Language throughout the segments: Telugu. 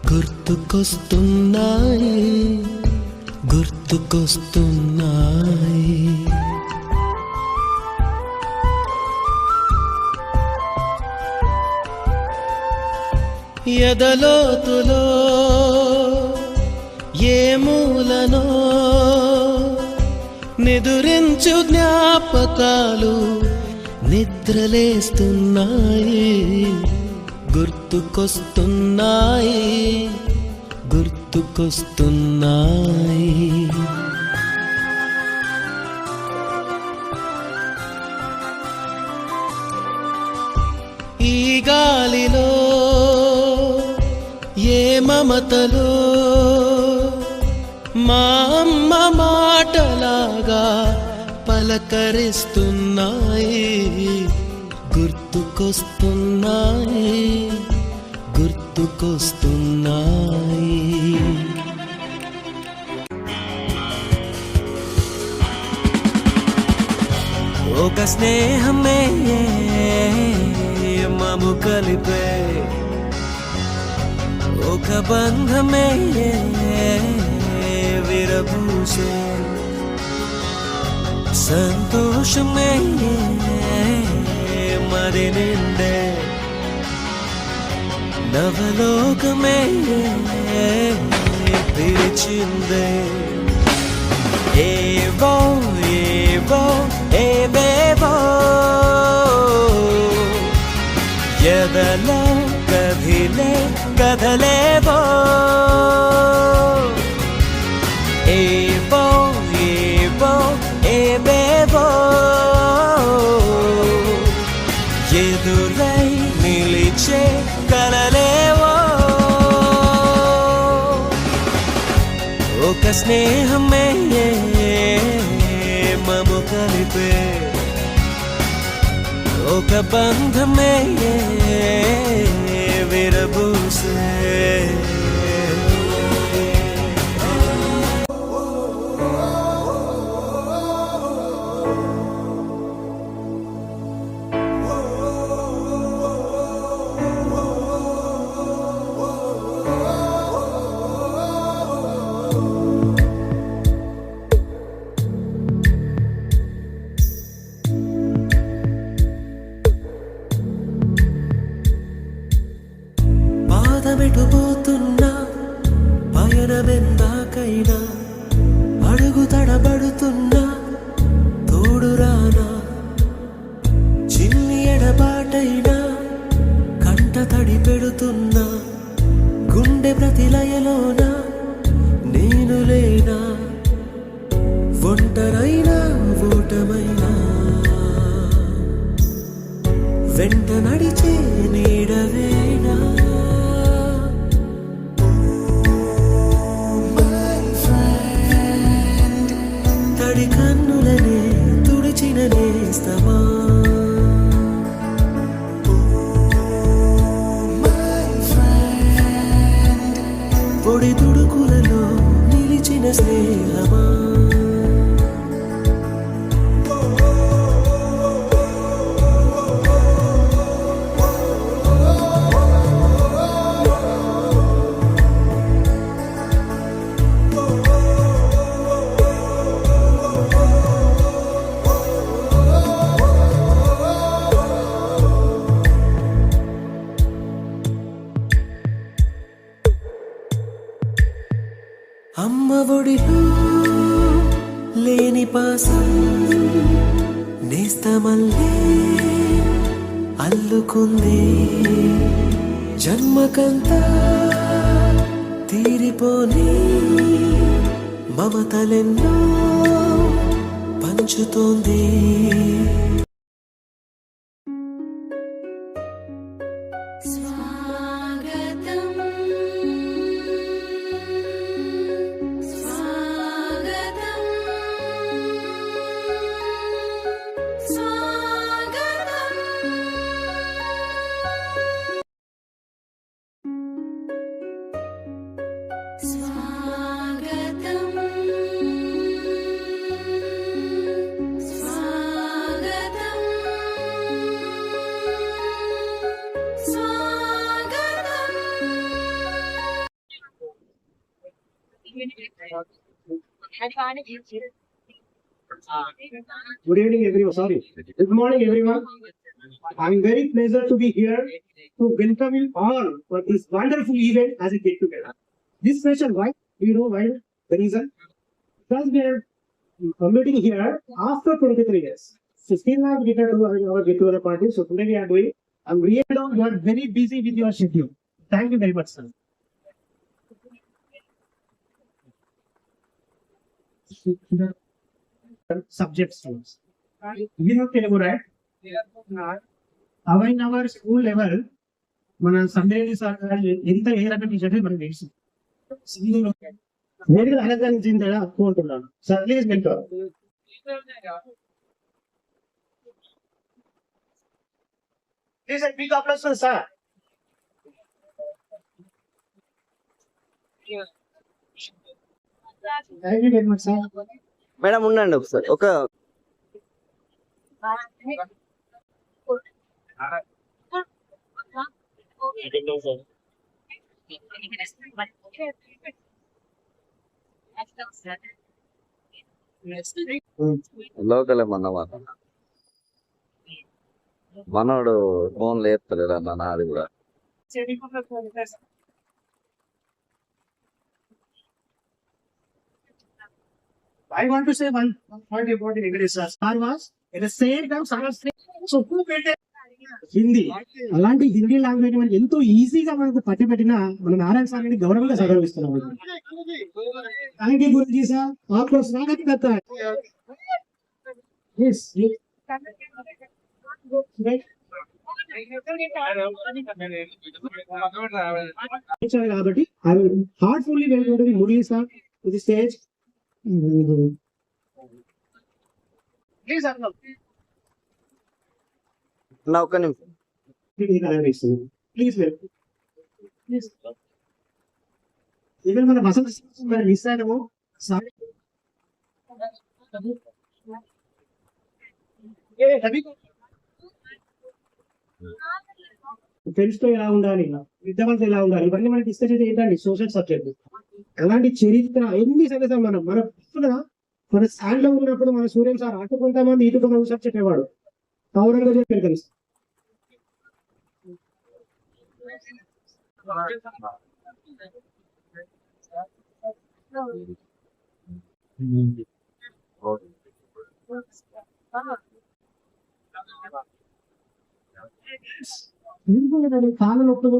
గుర్తుకొస్తున్నాయి గుర్తుకొస్తున్నాయి. ఎదలోతులో ఏ మూలనో నిదురించు జ్ఞాపకాలు నిద్రలేస్తున్నాయి. గుర్తుకొస్తున్నాయి గుర్తుకొస్తున్నాయి. ఈ గాలిలో ఏ మమతలో మా అమ్మ మాటలాగా పలకరిస్తున్నాయి. గుర్తుకొస్తున్నాయి గుర్తుకొస్తున్నాయి. ఒక స్నేహమే మము కలిపే, ఒక బంధమే విరబూసే, సంతోషమే మరి నిండే, నవలోకమే పిలిచిందే. ఏవో ఏవో ఏవేవో ఎదలో కదిలే కదలేవో. ఏవో ఏవో ఏవేవో ఎదురై నిలిచే కలలేవో. ఒక స్నేహమే మము కలిపే, ఒక బంధమే విరబూసే. పాదమెటుపోతున్నా పయనమెందాకైనా, అడుగు తడబడుతున్నా తోడురానా. చిన్ని ఎడబాటైనా కంట తడి పెడుతున్నా, గుండె ప్రతిలయలోన నేను లేనా. ఒంటరైనా ఓటమైనా వెంట నడిచే నీడవేనా. తడి కన్నులనే తుడిచిన నేస్తమా, పొడి తుడుకులలో నిలిచిన స్నేహమా. అమ్మ ఒడిలో లేని పాసం నేస్తమల్లే అల్లుకుంది. జన్మకంతా తీరిపోని మమతలెన్నో పంచుతోంది. Good evening, everyone. Sorry. Good morning, everyone. I'm very pleased to be here to welcome you all for this wonderful event as a get together. This special, why? Do you know why? The reason? Because we are meeting here after 23 years. So still not returned to our get together party. So today we are doing. I'm really you are very busy with your schedule. Thank you very much, sir. Subjects to us. We have Telugu, right? In our school level, మన సమ్మేళన సహకారాలు ఎంత ఏ రకం చేసేది మనకు తెలుసు. నేను అలంకరించింది అనుకుంటున్నాను. Sir please welcome. Please speak up, sir. Thank you very much, sir. Madam ఉండండి ఒకసారి ఒక లోకలే మనోడు ఫోన్ లేపుతలేడు అన్న నాది కూడా. I want to say one point about the English. Sir was at the same time so who better Hindi అలాంటి హిందీ లాంగ్వేజ్ మనకి ఎంతో ఈజీగా మనకు పట్టి పెట్టినా మనం నారాయణ సార్ ని గౌరవంగా సగర్విస్తున్నాం. Thank you Guruji sir. आपको स्वागत करता है. Yes. కాబట్టి I will heartfully welcome the Murli sir to the stage. Please Arnav. నా ఒక్క నిమిషం ప్లీజ్ ప్లీజ్ ఈవెన్ మన వసంత మిస్ అయినాము. ఫ్రెండ్స్ తో ఎలా ఉండాలి, విద్యావంతులు ఎలా ఉండాలి, ఇవన్నీ మనకి డిస్కస్ చేసి ఏంటండి సోషల్ సబ్జెక్ట్. అలాంటి చరిత్ర ఎన్ని సంగతి మన స్టాండ్ లో ఉన్నప్పుడు మన సూర్యం సార్ అటు కొంతమంది ఇటు కొంతమంది సార్ చెప్పేవాడు. ఔరంగజేబ్ తెలుసు. కాళ్ళ నొప్పులు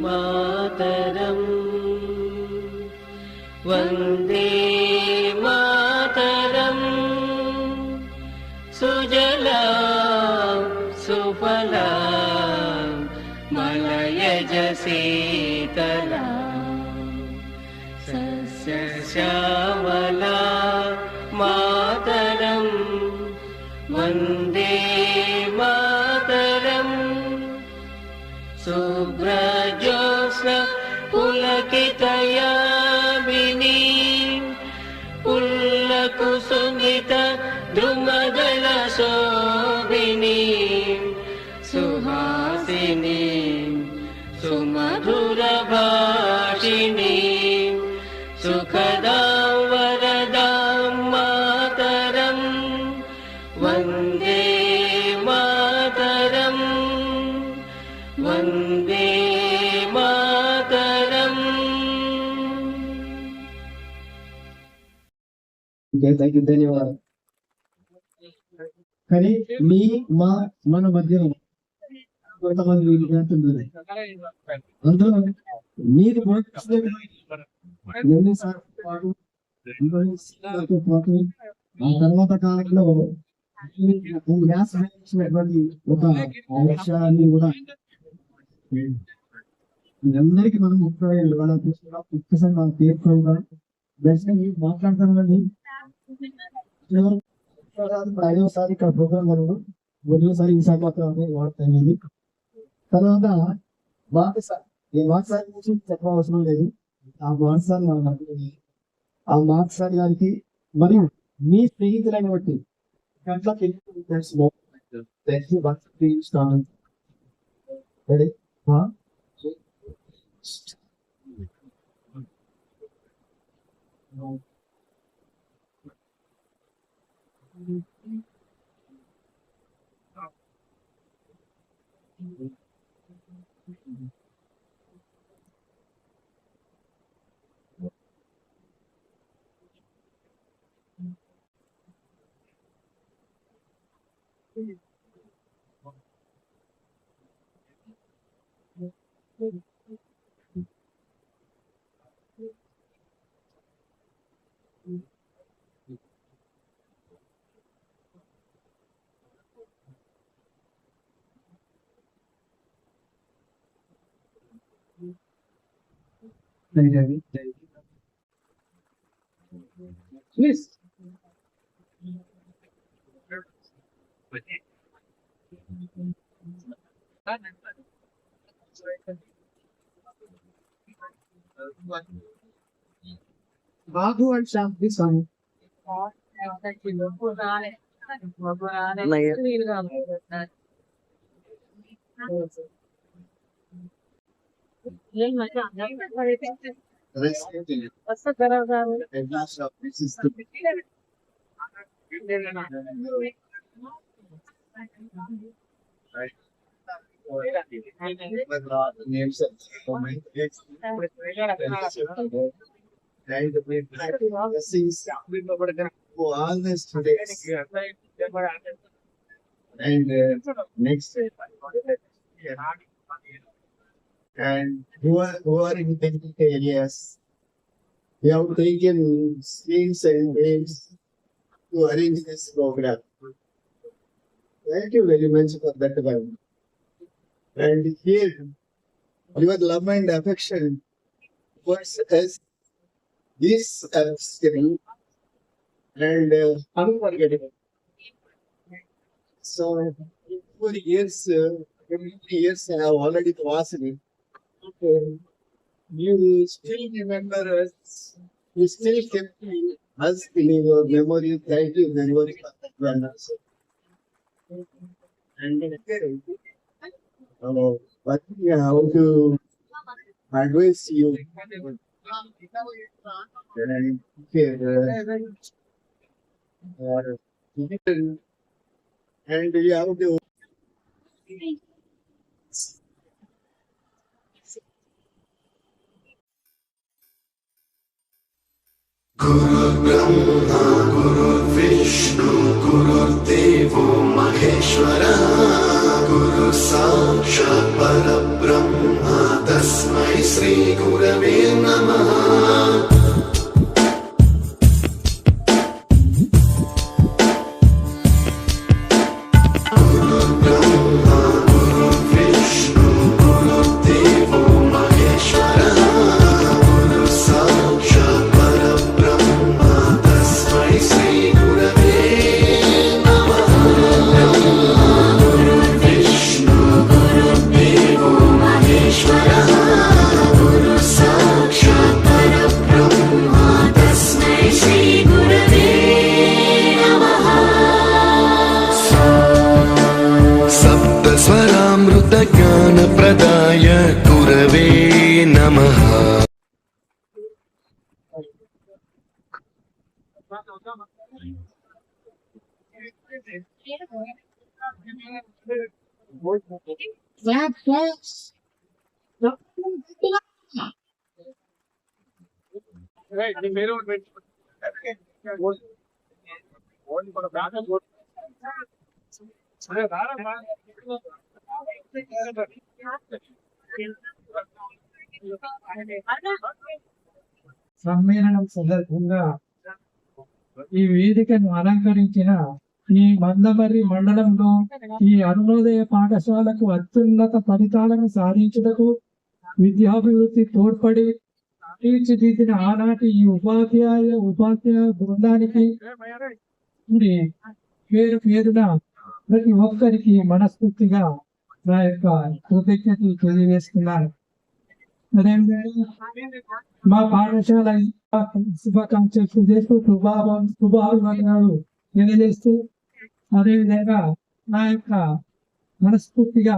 మాతరం వందే మాతరం సుజలాం సుఫలాం మలయజ శీతలాం సస్యశ్యామలా మాతరం వందే మాతరం శుభ్రజ్యోత్స్న పులకిత పులకితయామిని పుల్లకుసుమిత ద్రుమదళ శోభిని సుహాసిని సుమధుర భాషిణి సుఖదాం వరదాం మాతరం వందే మాతరం వందే మాతరం. థ్యాంక్ యూ, ధన్యవాదాలు. కానీ మన మధ్యలో కొంతమంది విద్యార్థులు ఉన్నారు. అందులో మీరు ఆ తర్వాత కాలంలో వ్యాసినటువంటి ఒక అంశాన్ని కూడా అందరికీ మనం ముఖ్యంగా పేర్కొన్నా మాట్లాడతానండి. ఐదవసారి ఇక్కడ ప్రోగ్రామ్ జరగదు, మొదటిసారి ఈసారి మాత్రమే వాడుతుంది. తర్వాత ఈ వాట్సాప్ గురించి చెప్పవసరం లేదు. ఆ వాట్సాప్ ఆ వాట్సాప్ గారికి మరియు మీ స్నేహితులైన బట్టి గంటల Please. Babu and Sham, this one. All the students and next and who are in technical areas, we have taken schemes and ways to arrange this program. Thank you very much for that one. And here, your love and affection towards us is abstain and unforgettable. So, 4 years, 50 years have already passed. You still remember us. You still kept us in your memory. Thank you very much for that one also. And but how to advise you? And you have to Guru Brahma, Guru Vishnu, Guru Devo Maheshwara, Guru Sakshat Parabrahma, Tasmai Sri Gurave Namaha. Guru Sakshat वरप्रदाय गुरवे नमः। సమ్మేళనం సందర్భంగా ఈ వేదికను అలంకరించిన ఈ మందమర్రి మండలంలో ఈ అరుణోదయ పాఠశాలకు అత్యున్నత ఫలితాలను సాధించుటకు విద్యాభివృద్ధి తోడ్పడి తీర్చిదిద్దిన ఆనాటి ఈ ఉపాధ్యాయ బృందానికి పేరు పేరున ప్రతి ఒక్కరికి మనస్ఫూర్తిగా నా యొక్క కృతజ్ఞతలు తెలియజేస్తున్నాను. అదేవిధంగా మా పాఠశాల శుభాకాంక్షలు చేస్తూ శుభాభివందనాలు తెలియజేస్తూ అదేవిధంగా నా యొక్క మనస్ఫూర్తిగా,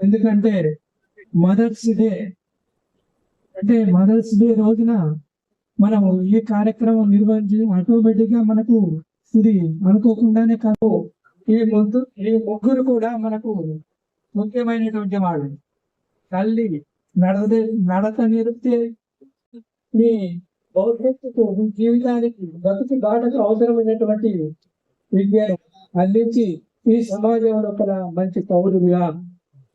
ఎందుకంటే మదర్స్ డే రోజున మనం ఈ కార్యక్రమం నిర్వహించి ఆటోమేటిక్ గా మనకు ఇది అనుకోకుండానే కాదు, ఈ ముగ్గురు కూడా మనకు ముఖ్యమైనటువంటి వాళ్ళు. తల్లి నడత నేర్పితే మీ భవిష్యత్తుకు మీ జీవితానికి బతుకు బాటకు అవసరమైనటువంటి విద్యను అందించి ఈ సమాజంలో ఒక మంచి పౌరులుగా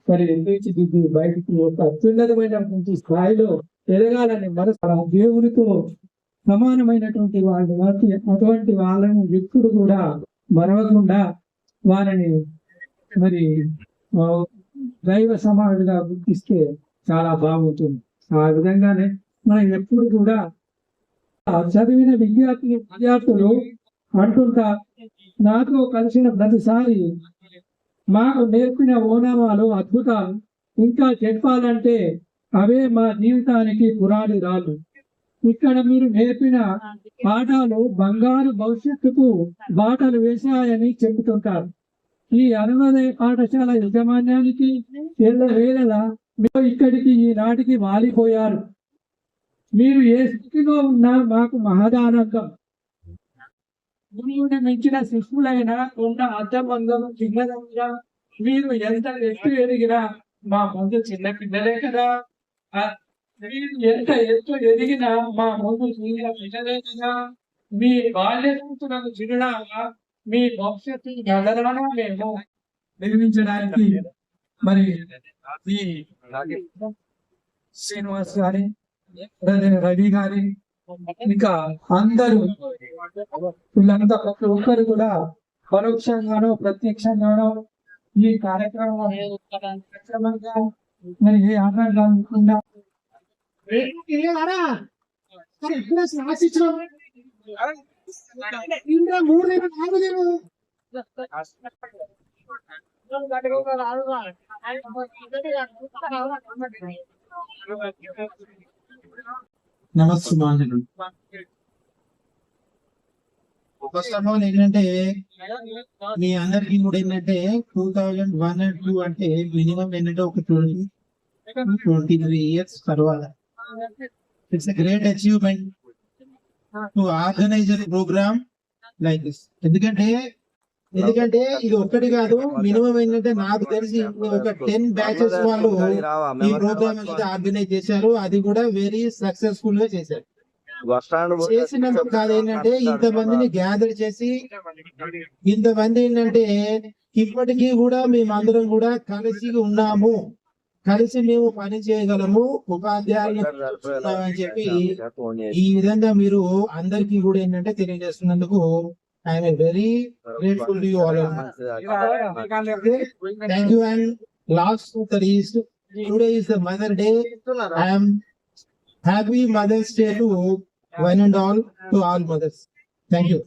మరి తీర్చిదిద్ది బయటికి ఒక అత్యున్నతమైనటువంటి స్థాయిలో ఎదగాలని మనసు దేవునితో సమానమైనటువంటి వాళ్ళు, అటువంటి వాళ్ళను ఎప్పుడు కూడా మరవకుండా వారిని మరి దైవ సమానుడిగా గుర్తిస్తే చాలా బాగుంటుంది. ఆ విధంగానే మనం ఎప్పుడు కూడా చదివిన విద్యార్థులు అంటుంటా, నాతో కలిసిన ప్రతిసారి మాకు నేర్పిన ఓనామాలు అద్భుతాలు, ఇంకా చెప్పాలంటే అవే మా జీవితానికి పురాణి రాళ్ళు. ఇక్కడ మీరు నేర్పిన పాఠాలు బంగారు భవిష్యత్తుకు బాటలు వేశాయని చెబుతుంటారు. ఈ అరుణోదయ పాఠశాల యాజమాన్యానికి వేళలా మీరు ఇక్కడికి ఈనాటికి వాలిపోయారు. మీరు ఏ స్థితిలో ఉన్నా మాకు మహదానందం. గురువుని మించిన శిష్యులైనా ఉన్న అర్థమంగం చిన్నదంగా మీరు ఎంత ఎత్తు ఎదిగినా మా ముందు చిన్న పిల్లలే కదా. మీరు ఎంత ఎత్తు ఎదిగినా మా ముందు చిన్న పిల్లలే కదా. మీ బాల్య సంస్థలకు చిరునామా మీ భవిష్యత్తు గడరానా మేము నిర్మించడానికి మరి ఈ శ్రీనివాస్ గారి, రవి గారి, ఇంకా అందరూ వీళ్ళంతా ప్రతి ఒక్కరు కూడా పరోక్షంగానో ప్రత్యక్షంగానో ఈ కార్యక్రమంగా మరి ఏ ఆటంకాలు లేకుండా నమస్కారం. ఫస్ట్ ఆఫ్ ఆల్ ఏంటంటే మీ అందరికి కూడా ఏంటంటే 2001 and 2 అంటే మినిమం ఏంటంటే ఒక 23 ఇయర్స్ తర్వాత it's a great achievement to organise a programme like this. ఎందుకంటే ఇది ఒక్కటి కాదు, మినిమం ఏంటంటే నాకు తెలిసి ఒక 10 బ్యాచెస్ వాళ్ళు ఈ ప్రోగ్రామ్ అనేది ఆర్గనైజ్ చేశారు. అది కూడా వెరీ సక్సెస్ఫుల్ గా చేశారు. చేసినందుకు కాదు ఏంటంటే ఇంతమందిని గ్యాదర్ చేసి ఇంతమంది ఏంటంటే ఇప్పటికీ కూడా మేమందరం కూడా కలిసి ఉన్నాము, కలిసి మేము పని చేయగలము, ఉపాధ్యాయులు అని చెప్పి ఈ విధంగా మీరు అందరికీ కూడా ఏంటంటే తెలియజేస్తున్నందుకు I'm very grateful to you all. Thank you. And last today is the Mother Day. I am happy Mother's Day to one and all, to all mothers. Thank you.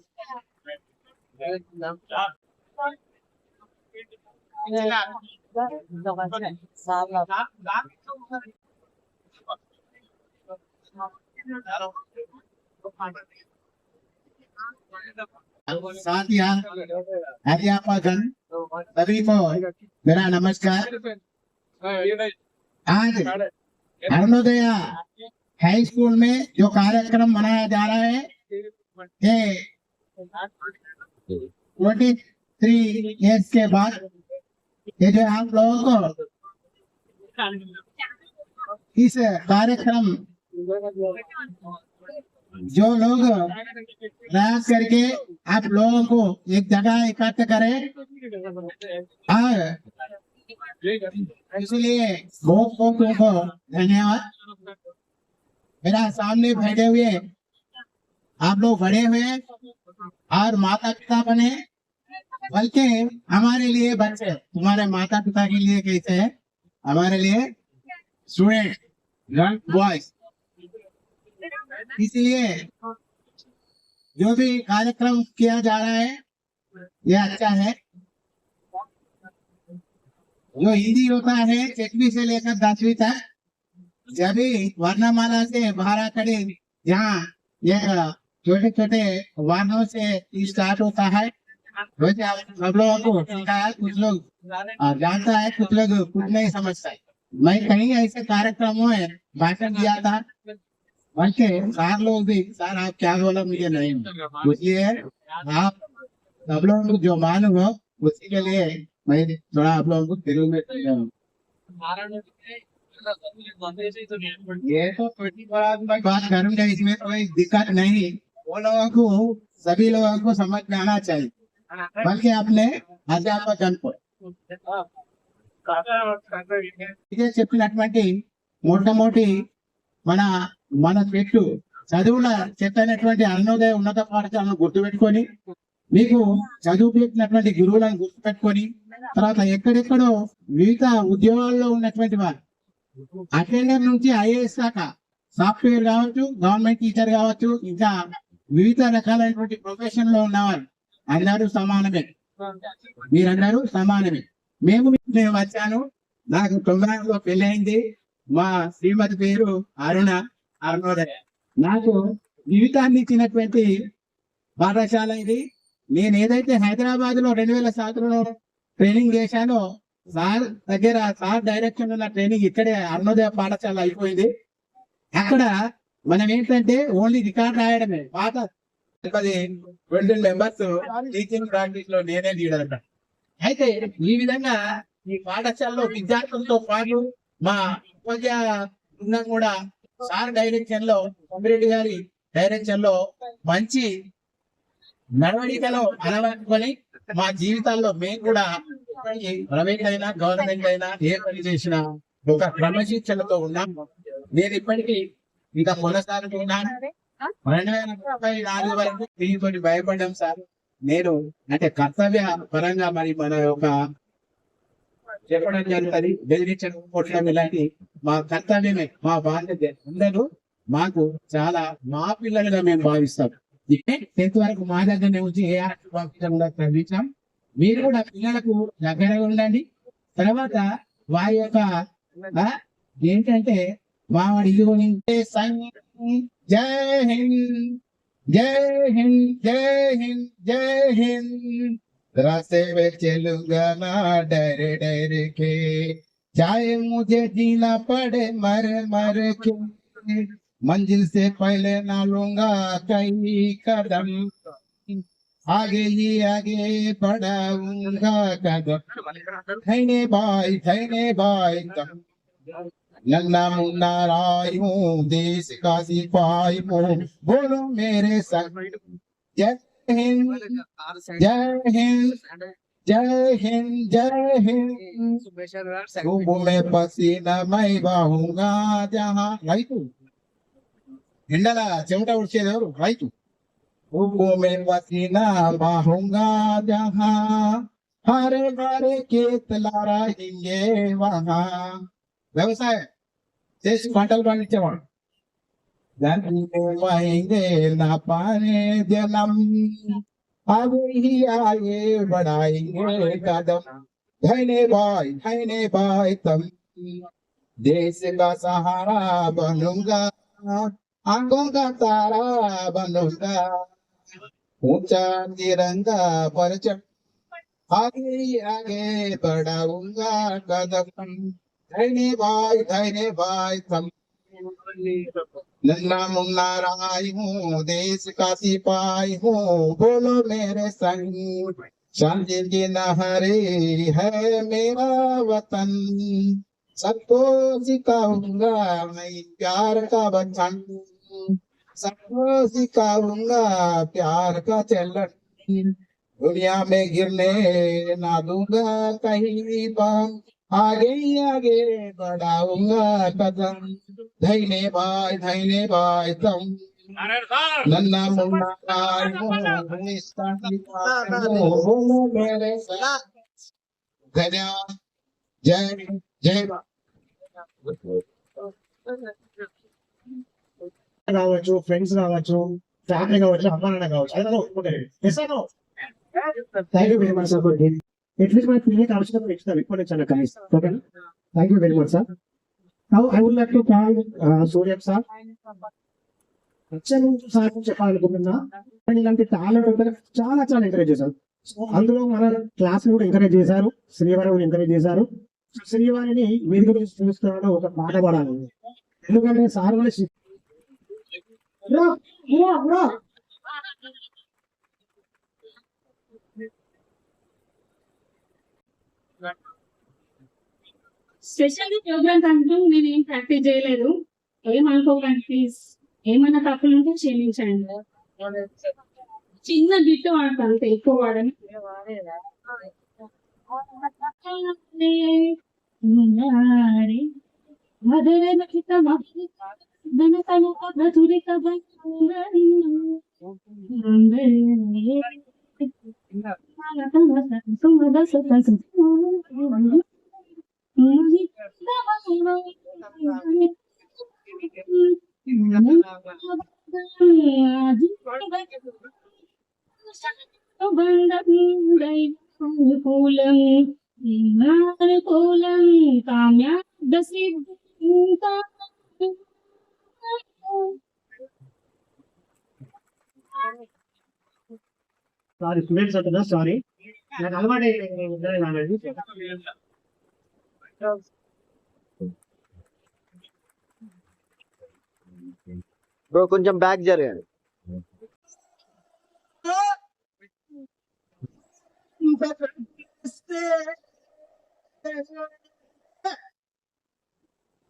साथिया अध्यापकगण सभी को मेरा नमस्कार. आज अरुणोदय हाई स्कूल में जो कार्यक्रम मनाया जा रहा है ये 23 ईयर्स के बाद ये जो आप लोगों को इस कार्यक्रम जो लोग प्रयास करके आप लोगों को एक जगह इकट्ठा करें और इसलिए बहुत बहुत उनको धन्यवाद। मेरा सामने बैठे हुए आप लोग बड़े हुए और माता पिता बने, बल्कि हमारे लिए बच्चे तुम्हारे माता पिता के लिए कैसे है, हमारे लिए स्टूडेंट यंग बॉयज। इसलिए जो भी कार्यक्रम किया जा रहा है ये अच्छा है। जो हिंदी होता है 6वीं से लेकर 10वीं तक, जब भी वर्णमाला से 12 कड़ी यहाँ ये छोटे छोटे वर्णों से स्टार्ट होता है, वैसे आप सब लोगों को सिखाया, कुछ लोग जानता है, कुछ लोग कुछ नहीं समझता है। मैं कहीं ऐसे कार्यक्रमों में भाषण दिया था, बल्कि सार लोग भी सर आप क्या बोला मुझे नहीं, इसलिए आप सब लोगों को जो मालूम हो उसी के लिए मैं थोड़ा आप लोगों को तेलुगु में ये तो बात करूंगा, इसमें कोई दिक्कत नहीं। वो लोगों को सभी लोगों को समझ में आना चाहिए, बल्कि अपने अध्यापक को చెప్పినటువంటి మొట్టమొదటి మన చెట్టు చదువుల చెప్పినటువంటి అరుణోదయ ఉన్నత పాఠశాలను గుర్తుపెట్టుకొని, మీకు చదువు పెట్టినటువంటి గురువులను గుర్తుపెట్టుకొని, తర్వాత ఎక్కడెక్కడో వివిధ ఉద్యోగాల్లో ఉన్నటువంటి వారు అటెండర్ నుంచి ఐఏఎస్ దాకా సాఫ్ట్వేర్ కావచ్చు, గవర్నమెంట్ టీచర్ కావచ్చు, ఇంకా వివిధ రకాలైనటువంటి ప్రొఫెషన్ లో ఉన్నవారు అందరూ సమానమే, మీరందరూ సమానమే. నేను వచ్చాను, నాకు 96లో పెళ్ళైంది, మా శ్రీమతి పేరు అరుణోదయ. నాకు జీవితాన్ని ఇచ్చినటువంటి పాఠశాల ఇది. నేను ఏదైతే హైదరాబాద్ లో 2000 సంవత్సరంలో ట్రైనింగ్ చేశానో, సార్ దగ్గర సార్ డైరెక్షన్ ఉన్న ట్రైనింగ్ ఇక్కడే అరుణోదయ పాఠశాల అయిపోయింది. అక్కడ మనం ఏంటంటే ఓన్లీ రికార్డ్ రాయడమే. పాత 20 మెంబర్స్ టీచింగ్ ప్రాక్టీస్ లో నేనే లీడర్ అన్నమాట. అయితే ఈ విధంగా ఈ పాఠశాలలో విద్యార్థులతో పాటు మా ఉపాధ్యాయ బృందం కూడా సార్ డైరెక్షన్ లో, కొమ్మిరెడ్డి గారి డైరెక్షన్ లో మంచి నడవడికలో అలవాటుకొని మా జీవితాల్లో మేము కూడా ప్రైవేట్ అయినా గవర్నమెంట్ అయినా ఏ పని చేసినా ఒక క్రమశిక్షణతో ఉన్నాం. నేను ఇప్పటికీ ఇంకా కొనసాగుతున్నాను. 2034 వరకు దీనితో భయపడ్డాం సార్. నేను అంటే కర్తవ్య పరంగా మరి మన యొక్క చెప్పడం జరుగుతుంది, బెదిరించడం, కొట్టడం ఇలాంటి మా కర్తవ్యమే, మా బాధ్యత. అందరూ మాకు చాలా మా పిల్లలుగా మేము భావిస్తాం. 10th వరకు మా దగ్గరనే ఉంచి ఏ పంపించకుండా చదివించాం. మీరు కూడా పిల్లలకు దగ్గరగా ఉండండి. తర్వాత వారి యొక్క ఏంటంటే మావాడి ఇదిగోని జై హింద్ జై హింద్ జై హింద్ జై హింద్, रास्ते में चलूंगा ना डर डर के, चाहे मुझे जीना पड़े मर मर के, मंजिल से पहले ना लूंगा कई कदम, आगे ही आगे बढ़ाऊंगा कदम, थैने भाई तम, नन्ना मुन्ना राय हूँ, देश का सिपाही हूँ, बोलो मेरे संग जय हिंद जय हिंद जय हिंद जय हिंद, कुंभ में पसीना मैं बहूंगा जहाँ, రైతు ఎండల చెమట ఉడిచేదెవరు? రైతు. कुंभ में पसीना बहूंगा जहाँ, हरे भरे खेत लहराएंगे वहाँ. వ్యవసాయం చేసి పంటలు పండించేవాడు. जाएंगे ना पाने जन्म, आगे ही आगे बढ़ाएंगे कदम, धैने भाई तम, देश का सहारा बनूंगा, आंखों का तारा बनूंगा, ऊंचा तिरंगा पर चढ़ आगे ही आगे बढ़ाऊंगा कदम, धैर्य भाई तुम नन्ना मुन्ना राय हूँ, देश का सिपाही हूँ, बोलो मेरे संग, शांति की नहरे है मेरा वतन, सबको सिखाऊंगा मैं प्यार का बचन, सबको सिखाऊंगा प्यार का चलन, दुनिया में गिरने ना दूंगा कहीं पर, आगे आगे बढ़ाऊंगा कदम, धैर्य भाई तुम नन्ना मुन्ना राय हूँ, देश का सिपाही हूँ, बोलो मेरे साथ, धन्यवाद। जय जय రావచ్చు, ఫ్రెండ్స్ రావచ్చు, ఫ్యామిలీ కావచ్చు, అమ్మ నాన్న కావచ్చు, ఏదైనా ఒప్పుకుంటారు. Yes or no? Thank you very much sir for giving. At least మన పిల్లలకి అవసరం ఇస్తాం ఇప్పుడు నుంచి అన్న కనీస్. ఓకేనా? Thank you very much sir. Now I would like to call Suryam sir. వచ్చాను సార్ చెప్పాలనుకుంటున్నా, ఇలాంటి టాలెంట్ ఉంటే చాలా చాలా ఎంకరేజ్ చేశారు. అందులో మన క్లాస్ కూడా ఎంకరేజ్ చేశారు, శ్రీవారిని కూడా ఎంకరేజ్ చేశారు. శ్రీవారిని వేదిక మీద చూస్తున్నాడు ఒక పాట పాడాలి, ఎందుకంటే సార్ కూడా స్పెషల్ ప్రోగ్రామ్స్ అంటూ నేను ఏం ప్రాక్టీస్ చేయలేదు, ఏమనుకోకండి ప్లీజ్, ఏమైనా తప్పులు ఉంటే క్షమించండి. చిన్న బిట్టు వాడతాను అంతే, ఎక్కువ వాడని. సారీ స్టూడెంట్స్ అంటున్నా, సారీ నాకు అలవాటు. బ్రో కొంచెం బ్యాక్ జరగండి.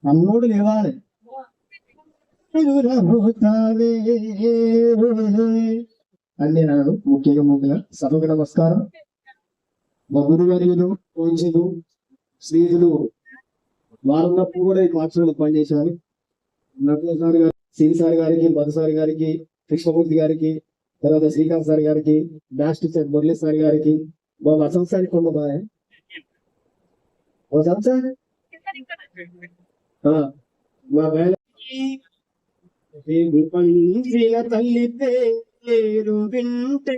అమ్మోడు లేవాలి అన్ని నాడు ముఖ్యంగా ముందుగా సభకు నమస్కారం. మా గురువర్యులు, పూజ్యులు, శ్రీజులు వారున్నప్పుడు కూడా ఈ పాఠశాలలో పనిచేశారు. నటరాజ్ సార్ గారు, శ్రీ సార్ గారికి, మధు సార్ గారికి, కృష్ణమూర్తి గారికి, తర్వాత శ్రీకాంత్ సార్ గారికి, డాన్స్ టీచర్ మురళీ సార్ గారికి, మా వసంత్ సార్ కొండ బాయ్ వసంత్ సార్ మా తల్లి పేరు వింటే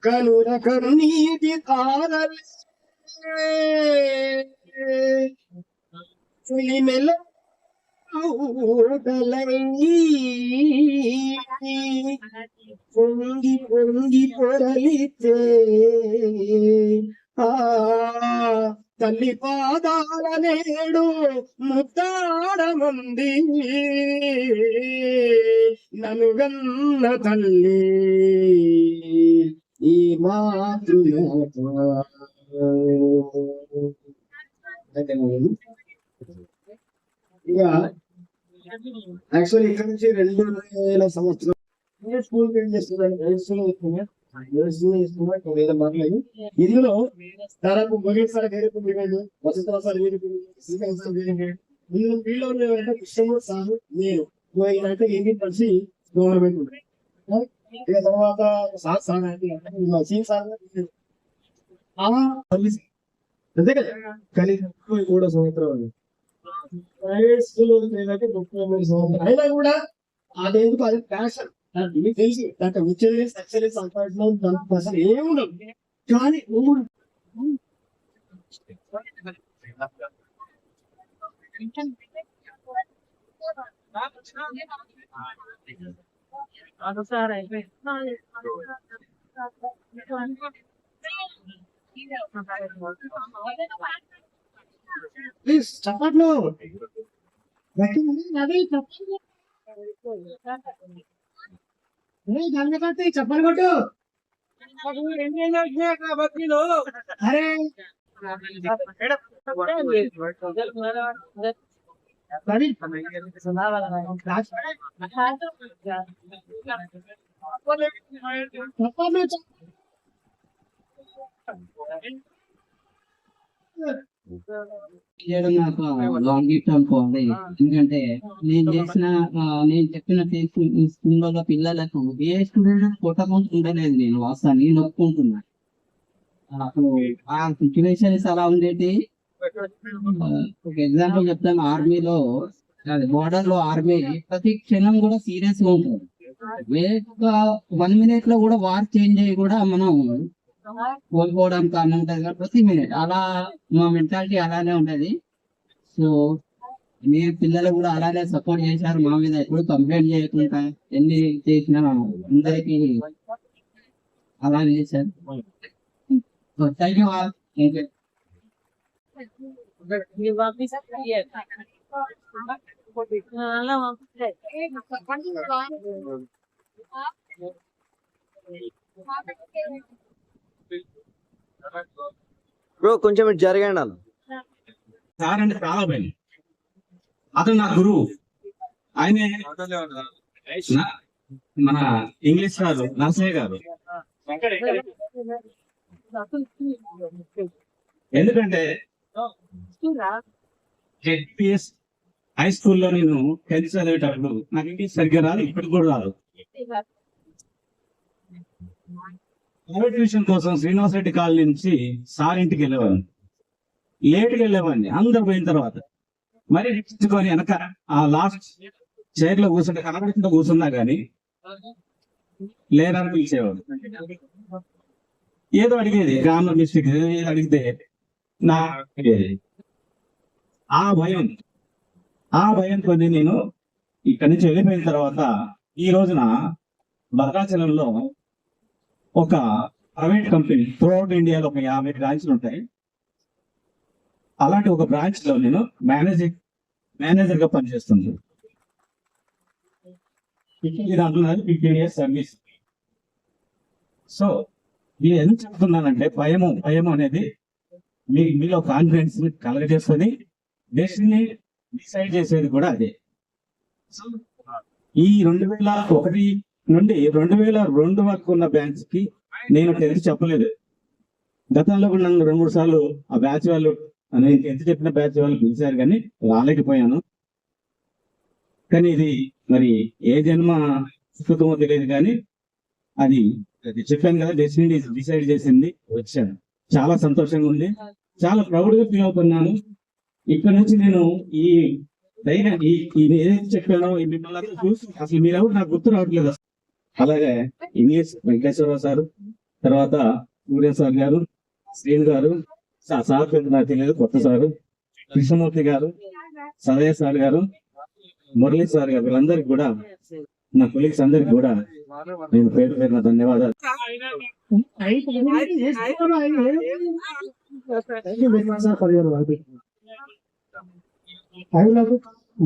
కనుర కన్నీటి కారల పొంగి పొంగి పొరలితే ఆ తల్లి పాదాల నేడు ముద్దాడమంది ననుగన్న తల్లి ఈ మాతృ ఇక యాక్చువల్లీ ఇక్కడ నుంచి 2000 సంవత్సరం స్కూల్ మాట్లాడి ఇందులో దాదాపు మొదటిసారి వేరే వసంతరావు సార్ వేరే శ్రీకాంత్ సార్ వేరే వీళ్ళు ఎవరంటే కృష్ణమూర్తి సార్ నేను అంటే ఏంటి కలిసి గవర్నమెంట్ ఉంటుంది. ఇక తర్వాత సార్ సార్ సీన్ సార్ అంతే కదా. కానీ 3 సంవత్సరాలు ప్రైవేట్ స్కూల్ ఏంటంటే 33 సంవత్సరాలు అయినా కూడా అదెందుకు అది ప్యాషన్ మీకు తెలిసి దాంట్లో విచ్చలే సక్సెస్ సంపాదించడం దాంట్లో అసలు ఏముండదు. కానీ ప్లీజ్ చప్పట్లు. చెప్పలు కొట్టు. అరే చేయడం నాకు లాంగ్ గిఫ్ట్ అనుకోండి. ఎందుకంటే నేను చెప్పిన స్కూల్లో పిల్లలకు ఏ స్టూడెంట్ కొట్టకుండా ఉండలేదు. నేను వాస్తవాన్ని నొప్పుకుంటున్నా. అప్పుడు ఆ సిచ్యువేషన్స్ అలా ఉండేటి. ఒక ఎగ్జాంపుల్ చెప్తాను. ఆర్మీలో బోర్డర్ లో ఆర్మీ ప్రతి క్షణం కూడా సీరియస్ గా ఉంటుంది. 1 minute లో కూడా వార్ చేంజ్ అయ్యి కూడా మనం కోల్పోవడం కారణం ఉంటుంది కదా ప్రతి మినిట్. అలా మా మెంటాలిటీ అలానే ఉంటది. సో మీ పిల్లలు కూడా అలానే సపోర్ట్ చేశారు మా మీద. ఎప్పుడు కంప్లైంట్ చేయకుండా ఎన్ని చేసినా అందరికి అలానే చేశారు. Thank you all. బ్రో కొంచెం ఇటు జరగండి అన్న. సార్ అంటే చాలా భయం. అతను నా గురువు. ఆయనే మన ఇంగ్లీష్ సార్ నరసయ్య గారు. ఎందుకంటే జెడ్పీఎస్ హై స్కూల్లో నేను 10th చదివేటప్పుడు నాకు ఇంగ్లీష్ సరిగ్గా రాదు, ఇప్పటికి కూడా రాదు. ప్రైవేట్ ట్యూషన్ కోసం శ్రీనివాస్ రెడ్డి కాలనీ నుంచి సార్ ఇంటికి వెళ్ళేవాడిని. లేట్గా వెళ్ళేవాడిని అందరు పోయిన తర్వాత. మరి నేర్చుకొని వెనక ఆ లాస్ట్ చైర్ లో కూర్చుంటే కనబడుతుంటే కూర్చున్నా గానీ లేరని పిలిచేవాడు. ఏదో అడిగేది, గ్రామర్ మిస్టేక్ ఏదో అడిగితే నా అడిగేది. ఆ భయంతో నేను ఇక్కడి నుంచి వెళ్ళిపోయిన తర్వాత ఈ రోజున భద్రాచలంలో ఒక ప్రైవేట్ కంపెనీ త్రూఅవుట్ ఇండియాలో ఒక 50 బ్రాంచ్లు ఉంటాయి. అలాంటి ఒక బ్రాంచ్ లో నేను మేనేజర్ గా పనిచేస్తుంది. 15 years సర్వీస్. సో నేను ఎందుకు చెప్తున్నానంటే భయము అనేది మీలో కాన్ఫిడెన్స్ కలగజేస్తుంది. డెస్టినీ డిసైడ్ చేసేది కూడా అదే. ఈ 2001 నుండి 2002 వరకు ఉన్న బ్యాచ్ కి నేను తెలిసి చెప్పలేదు. గతంలో కూడా నన్ను 2-3 సార్లు ఆ బ్యాచ్ వాళ్ళు నేను ఎంత చెప్పిన బ్యాచ్ వాళ్ళు పిలిచారు కానీ రాలేకపోయాను. కానీ ఇది మరి ఏ జన్మ సుకృతమో తెలియదు కానీ అది చెప్పాను కదా, డెస్టినీ డిసైడ్ చేసింది, వచ్చాను. చాలా సంతోషంగా ఉంది, చాలా ప్రౌడ్ గా ఫీల్ అవుతున్నాను. ఇక్కడ నుంచి నేను ఈ ధైర్యం ఏదైతే చెప్పానో మిమ్మల్ని చూసి అసలు మీరెవరు నాకు గుర్తు రావట్లేదు. అలాగే ఇంగ్లీష్ వెంకటేశ్వరరావు సారు, తర్వాత సూర్య సార్ గారు, శ్రీను గారు, సార్ పేరు నాకు తెలియదు, కొత్త సారు, కృష్ణమూర్తి గారు, సదయ్య సార్ గారు, మురళీ సార్ గారు, వీళ్ళందరికీ కూడా నా కొలీగ్స్ అందరికి కూడా నేను పేరు పేరున ధన్యవాదాలు.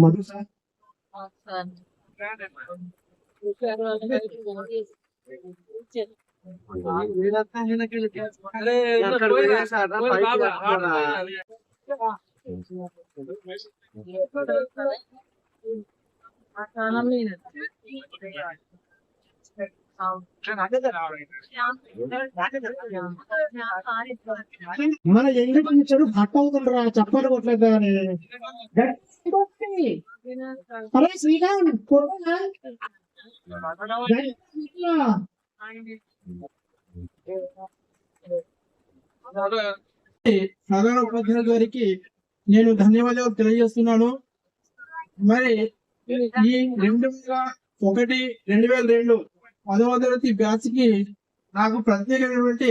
మధు సార్, మన ఎంగటి ఇచ్చాడు హట్ అవుతుండ్రా, చెప్పలు కొట్టలేదు కానీ శ్రీకాంత్ సాధారణ ఉపాధ్యాయుల గారికి నేను ధన్యవాదాలు తెలియజేస్తున్నాను. మరి ఈ 2001-2002 10వ తరగతి బ్యాచ్ కి నాకు ప్రత్యేకమైనటువంటి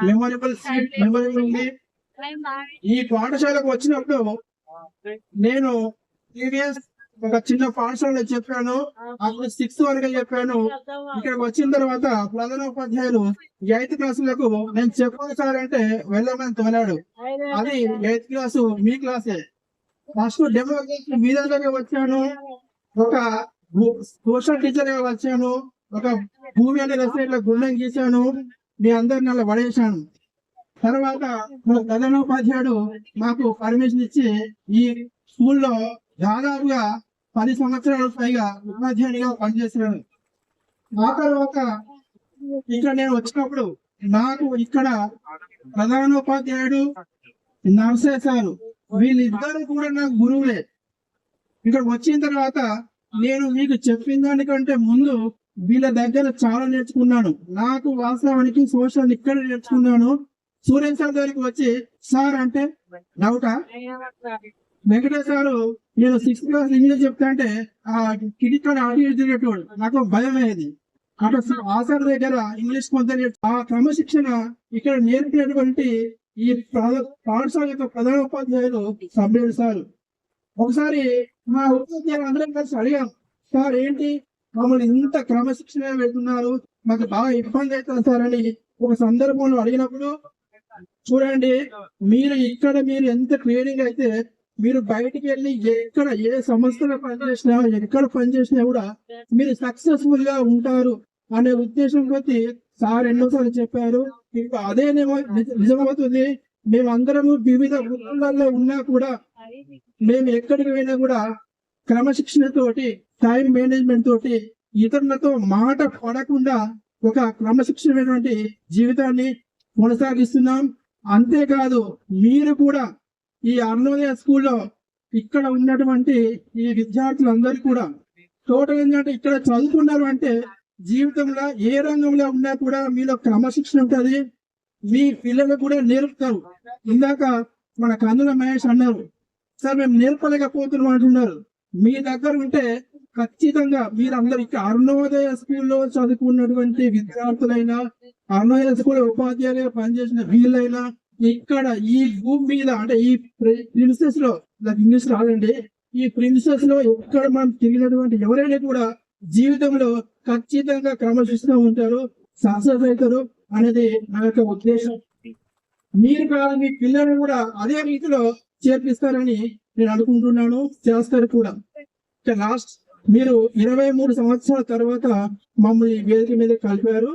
మెమొరబుల్ ఉంది. ఈ పాఠశాలకు వచ్చినప్పుడు నేను ప్రీవియస్ ఒక చిన్న పాఠశాలలో చెప్పాను, అప్పుడు 6th వరకే చెప్పాను. ఇక్కడికి వచ్చిన తర్వాత ప్రధానోపాధ్యాయులు 8th క్లాసులకు నేను చెప్పాను సార్ అంటే వెళ్ళమని తోలాడు. అది 8th క్లాసు మీ క్లాసే. ఫస్ట్ డెమో మీ దగ్గరగా వచ్చాను, ఒక సోషల్ టీచర్ గా వచ్చాను, ఒక భూమి అనే వెబ్సైట్ లో గుండెం గీశాను, మీ అందరిని అలా పడేశాను. తర్వాత ప్రధానోపాధ్యాయుడు మాకు పర్మిషన్ ఇచ్చి ఈ స్కూల్లో దాదాపుగా 10 సంవత్సరాలు పైగా ఉపాధ్యాయునిగా పనిచేశాను. ఆ తర్వాత ఇక్కడ నేను వచ్చినప్పుడు నాకు ఇక్కడ ప్రధానోపాధ్యాయుడు నర్సే సారు వీళ్ళిద్దరు కూడా నాకు గురువులే. ఇక్కడ వచ్చిన తర్వాత నేను మీకు చెప్పిన దానికంటే ముందు వీళ్ళ దగ్గర చాలా నేర్చుకున్నాను. నాకు వాస్తవానికి సోషల్ ఇక్కడ నేర్చుకున్నాను. సూర్యన్ సార్ దగ్గరికి వచ్చి సార్ అంటే డౌటా, వెంకటేష్ సారు నేను 6th క్లాస్ ఇంగ్లీష్ చెప్తా అంటే ఆ కిటితో తిరిగేటోడు, నాకు భయం అయ్యేది. అక్కడ ఆ సార్ దగ్గర ఇంగ్లీష్ కొంత ఆ క్రమశిక్షణ ఇక్కడ నేర్పినటువంటి ఈ పాఠశాల యొక్క ప్రధానోపాధ్యాయులు సభ్యుడు సార్. ఒకసారి మా ఉపాధ్యాయులు అందరం కలిసి అడిగాం, సార్ ఏంటి మమ్మల్ని ఇంత క్రమశిక్షణ పెడుతున్నారు, మాకు బాగా ఇబ్బంది అవుతుంది సార్ అని ఒక సందర్భంలో అడిగినప్పుడు, చూడండి మీరు ఎంత ట్రైనింగ్ అయితే మీరు బయటికి వెళ్ళి ఎక్కడ ఏ సంస్థలో పనిచేసినా ఎక్కడ పనిచేసినా కూడా మీరు సక్సెస్ఫుల్ గా ఉంటారు అనే ఉద్దేశం కొద్ది సార్ ఎన్నోసార్లు చెప్పారు. ఇంకా అదే నిజమవుతుంది. మేమందరము వివిధ వృత్తులలో ఉన్నా కూడా మేము ఎక్కడికి పోయినా కూడా క్రమశిక్షణతోటి టైం మేనేజ్మెంట్ తోటి ఇతరులతో మాట పడకుండా ఒక క్రమశిక్షణమైనటువంటి జీవితాన్ని కొనసాగిస్తున్నాం. అంతేకాదు మీరు కూడా ఈ అరుణోదయ స్కూల్లో ఇక్కడ ఉన్నటువంటి ఈ విద్యార్థులందరూ కూడా టోటల్ ఏంటంటే ఇక్కడ చదువుకున్నారు అంటే జీవితంలో ఏ రంగంలో ఉన్నా కూడా మీలో క్రమశిక్షణ ఉంటుంది. మీ పిల్లలు కూడా నేర్పుతారు. ఇందాక మన కందుల మహేష్ అన్నారు, సార్ మేము నేర్పలేకపోతున్నాం అంటున్నారు. మీ దగ్గర ఉంటే ఖచ్చితంగా మీరందరూ ఇక్కడ అరుణోదయ స్కూల్లో చదువుకున్నటువంటి విద్యార్థులైనా అరుణోదయ స్కూల్ ఉపాధ్యాయులుగా పనిచేసిన వీళ్ళైనా ఇక్కడ ఈ భూమి మీద అంటే ఈ ప్రిన్సెస్ లో నాకు ఇంగ్లీష్ రాదండి, ఈ ప్రిన్సెస్ లో ఎక్కడ మనం తిరిగినటువంటి ఎవరైనా కూడా జీవితంలో ఖచ్చితంగా క్రమశిక్షణ ఉంటారు, సక్సెస్ అవుతారు అనేది నా యొక్క ఉద్దేశం. మీరు కాదు మీ పిల్లలను కూడా అదే రీతిలో చేర్పిస్తారని నేను అనుకుంటున్నాను, చేస్తారు కూడా. లాస్ట్ మీరు 23 సంవత్సరాల తర్వాత మమ్మల్ని వేదిక మీద కలిపారు,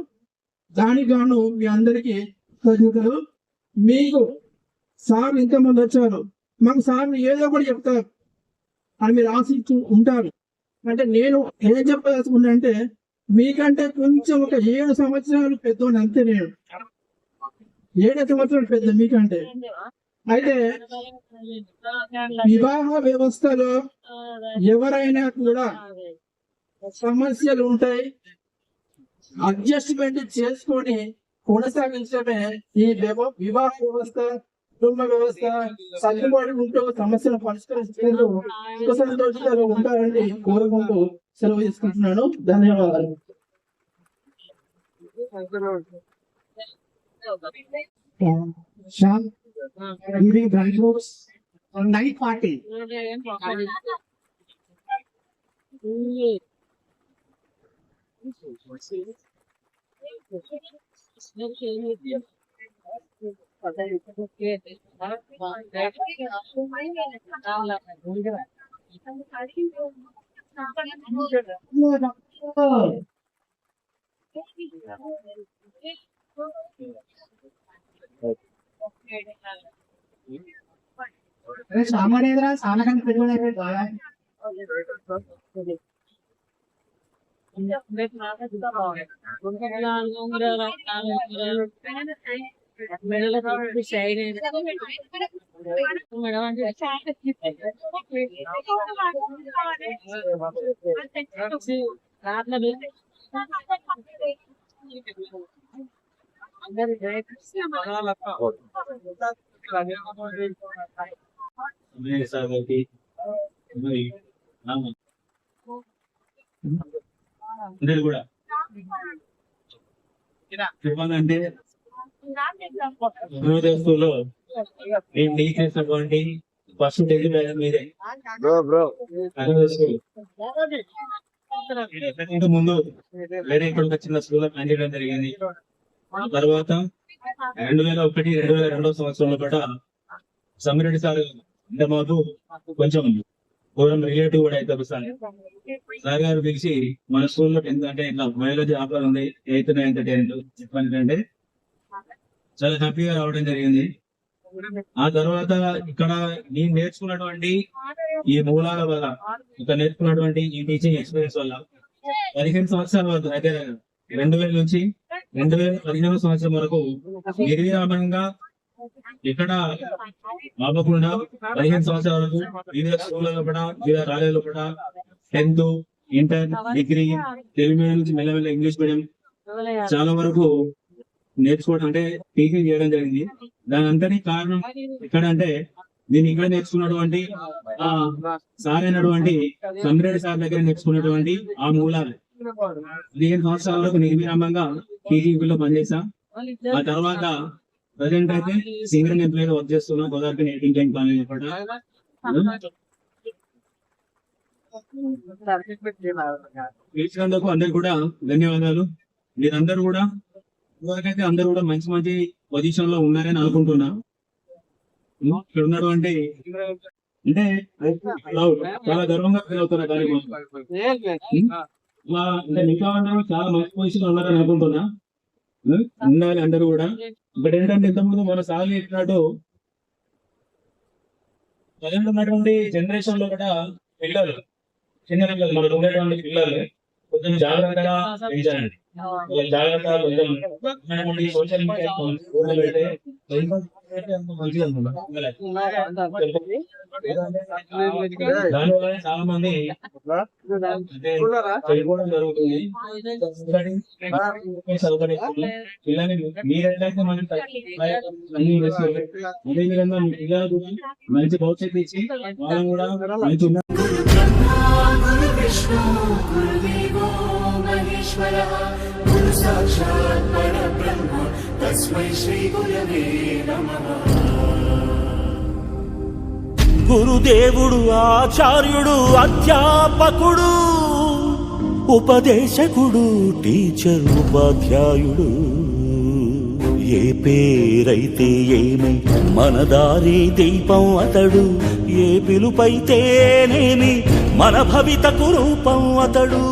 దానికి గాను మీ అందరికీ కృతజ్ఞతలు. మీకు సార్ ఇంతమంది వచ్చారు, మాకు సార్లు ఏదో ఒకటి చెప్తారు అని మీరు ఆశించి ఉంటారు. అంటే నేను ఏం చెప్పదలుచుకున్నా అంటే మీకంటే కొంచెం ఒక 7 సంవత్సరాలు పెద్దోని అంతే. నేను 7 సంవత్సరాలు పెద్ద మీకంటే. అయితే వివాహ వ్యవస్థలో ఎవరైనా కూడా సమస్యలు ఉంటాయి, అడ్జస్ట్మెంట్ చేసుకొని కొనసాగించడమే ఈ వివాహ వ్యవస్థ, కుటుంబ వ్యవస్థ. సర్దుబాటు ఉంటూ సమస్యను పరిష్కరించేందుకు సుఖ సంతోషాలు ఉంటారని కోరుకుంటూ సెలవు తీసుకుంటున్నాను. ధన్యవాదాలు. Shyam, giving dry fruits on night party. अरे सामान इधर साला का पेट में है बाया కూడా చెప్పాలంటే నేను చేసినటువంటి ఫస్ట్ డైలీ బ్యాలెన్స్ మీదే. బ్రో అర్థం చేసుకోండి. ఇంతకు ముందు వేరే ఇక్కడ ఒక చిన్న స్కూల్ పనిచేయడం జరిగింది. తర్వాత 2001-2002 సంవత్సరంలో కూడా సమ్మిరెడ్డి సార్ అంటే మాకు కొంచెం దూరం రిలేటివ్ కూడా అవుతారు సార్. సార్ గారు పిలిచి మన స్కూల్లో 10th అంటే ఇట్లా బయాలజీ ఆఫర్ ఉంది 8th, 9th, 10th చెప్పండి. చాలా హ్యాపీగా రావడం జరిగింది. ఆ తర్వాత ఇక్కడ నేను నేర్చుకున్నటువంటి ఈ మూలాల వల్ల, ఇక్కడ నేర్చుకున్నటువంటి ఈ టీచింగ్ ఎక్స్పీరియన్స్ వల్ల 15 సంవత్సరాల వరకు అయితే 2000 నుంచి 2015 సంవత్సరం వరకు నిర్విరామంగా ఇక్కడ ఆపకుండా 15 సంవత్సరాల వరకు వివిధ స్కూళ్ళలో కూడా వివిధ కాలేజీలో కూడా 10th, inter, degree, Telugu medium నుంచి మెల్లమెల్ల ఇంగ్లీష్ మీడియం చాలా వరకు నేర్చుకోవడం అంటే టీచింగ్ చేయడం జరిగింది. దాని అంతటి కారణం ఇక్కడ అంటే నేను ఇక్కడ నేర్చుకున్నటువంటి సార్ అయినటువంటి సమ్మిరెడ్డి సార్ దగ్గర నేర్చుకున్నటువంటి ఆ మూలాలు 15 సంవత్సరాల వరకు నిర్విరామంగా టీచింగ్ లో పనిచేసాం. ఆ తర్వాత ప్రజెంట్ అయితే సింగర్ ఎంప్లాయ్ వర్క్ చేస్తున్నాం గోదావరి ఎయిటింగ్ టైం కాలేజ్ కూడా. పిలిచినందుకు అందరు కూడా ధన్యవాదాలు. మీరందరూ కూడా ఇవరకైతే అందరూ కూడా మంచి మంచి పొజిషన్ లో ఉన్నారని అనుకుంటున్నా. ఇక్కడ ఉన్నటువంటి అంటే చాలా గర్వంగా ఫీల్ అవుతున్నా. అంటే మిగతా అందరూ చాలా మంచి పొజిషన్ ఉన్నారని అనుకుంటున్నా. ఉండాలి అందరూ కూడా. ఇక్కడ ఏంటంటే ఇంతకుముందు మన సార్లు చెప్పినట్టు ప్రజెంట్ ఉన్నటువంటి జనరేషన్ లో కూడా పిల్లలు చిన్న పిల్లలు మనకు ఉండేటువంటి పిల్లలు కొంచెం జాగ్రత్తగా పెంచాలండి. జాగ్రత్త కొంచెం సోషల్ మీడియా పెడితే దానివల్ల చాలా మంది చనిపోవడం జరుగుతుంది. పిల్లల్ని మీరెట్లయితే మనం అన్ని అదే విధంగా మీ పిల్లలు కూడా మంచి భవిష్యత్తు ఇచ్చి వాళ్ళని కూడా మంచి గురుదేవుడు ఆచార్యుడు అధ్యాపకుడు ఉపదేశకుడు టీచర్ ఉపాధ్యాయుడు ఏ పేరైతే ఏమి మన దారి దీపం అతడు ఏ పిలుపైతేనేమి మన భవితకు రూపం అతడు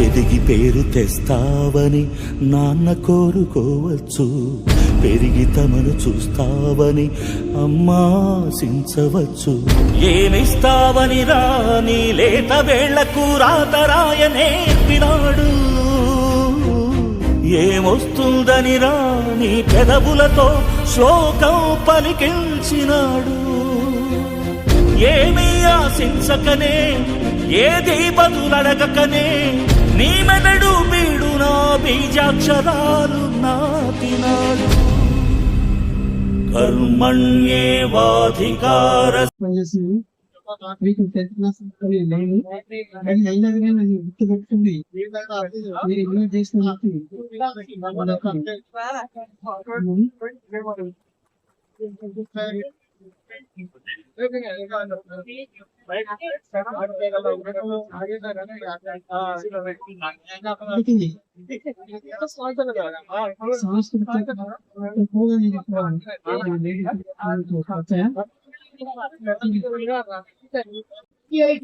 ఎదిగి పేరు తెస్తావని నాన్న కోరుకోవచ్చు పెరిగి తమను చూస్తావని అమ్మాశించవచ్చు ఏమిస్తావని రాని లేత వేళ్లకు రాతరాయ నేర్పినాడు ఏమొస్తుందని రాని పెదవులతో శ్లోకం పలికించినాడు ఏమీ ఆశించకనే ఏది బదులడగకనే నీ మెదడు బీడు నా బీజాక్షరాలు నాటినాడు కర్మణ్యేవాధికార మీకు 10th క్లాస్ లేని కానీ అయినా కానీ నాకు గుర్తుపెట్టుకుంది మీరు ఇన్వైట్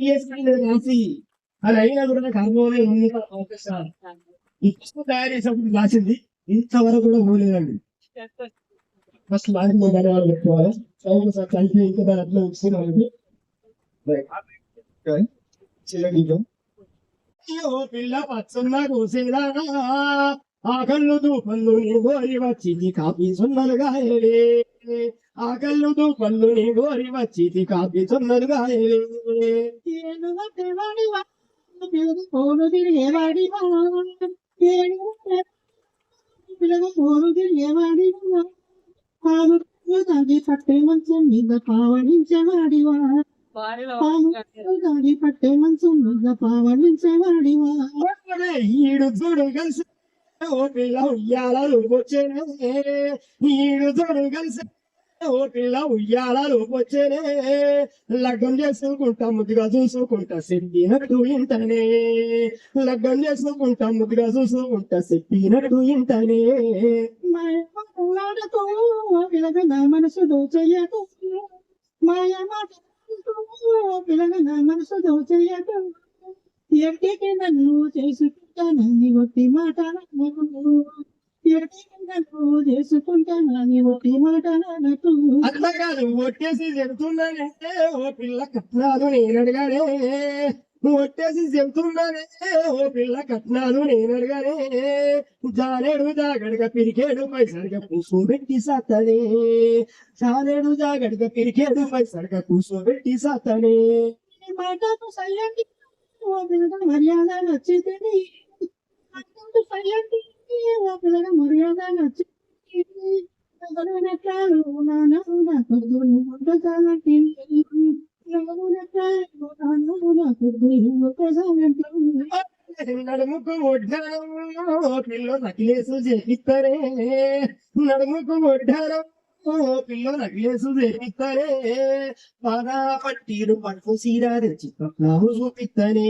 చేసినట్టు రాసి అది అయినా కూడా నాకు అనుభవమే ఉంది. ఈ పుస్తకం తయారు చేసినప్పుడు రాసింది ఇంతవరకు కూడా పోలేదండి. ఫస్ట్ లాంటి ధన్యవాదాలు పెట్టుకోవాలి. చదివి ఇంకా దాని అట్లా ఇస్తున్నాను. చిన్న గీతం పిల్ల పచ్చన్న కోసేలా ఆ కళ్ళు దూపళ్ళు నేను గోరి వచ్చి కాపీ సున్నలుగా ఆ కళ్ళు దూపళ్ళు నేను గోరి వచ్చి కాపీ సున్నలుగా పోను తిరిగేవాడివా పోను తిరిగేవాడివా దాగి పట్టే మంచం మీద పావడించేవాడివా దాగి పట్టే మంచం మీద పావడించేవాడివా ఈడు చూడు కలిసి ఓ పిల్ల ఉయ్యాలలు వచ్చేనే ఈడు చూడు కలిసి ఓ పిల్ల ఉయ్యాలలు వచ్చేనే లగ్గం చేసుకుంటా ముద్దుగా చూసుకుంటా చెప్పినట్టు ఇంటనే లగ్గం చేసుకుంటా ముద్దుగా చూసుకుంటా చెప్పినట్టు ఇంటనే పిల్లగా నా మనసు దోచయ్యకు మాయ మాట పిల్లగా నా మనసు దోచయ్యకు ఎట్టికి నన్ను చేసుకుంటానని ఒట్టి మాట ఎట్టికి నన్ను చేసుకుంటానని ఒట్టి మాట అన్నట్టు అట్లా కాదు ఒట్టేసి చెబుతున్నానే ఓ పిల్ల కట్నాలు నేను అడగానే ఒట్టేసి చెబుతున్నానే ఓ పిల్ల కట్నాలు నేను అడగానే జానేడు జాగడగా పిరికేడు పైసరిగా కూసోబెట్టి సాతనే జానేడు జాగడగా పిరికేడు పైసరిగా కూసోబెట్టి సాతనే మాటకు సయ్యండి ఓ పిల్లగా మర్యాద నచ్చింది మాటకు సయ్యండి ఓ పిల్లగా మర్యాద నచ్చింది నడుముకు ఒడ్డారం పిల్ల నకిలేసు చేపిస్తారే నడుముకు ఒడ్డారం పిల్ల నకిలేసు చేపిస్తారే పాదాల పట్టీలు పట్టు సీర తెచ్చి పట్నాము చూపిస్తానే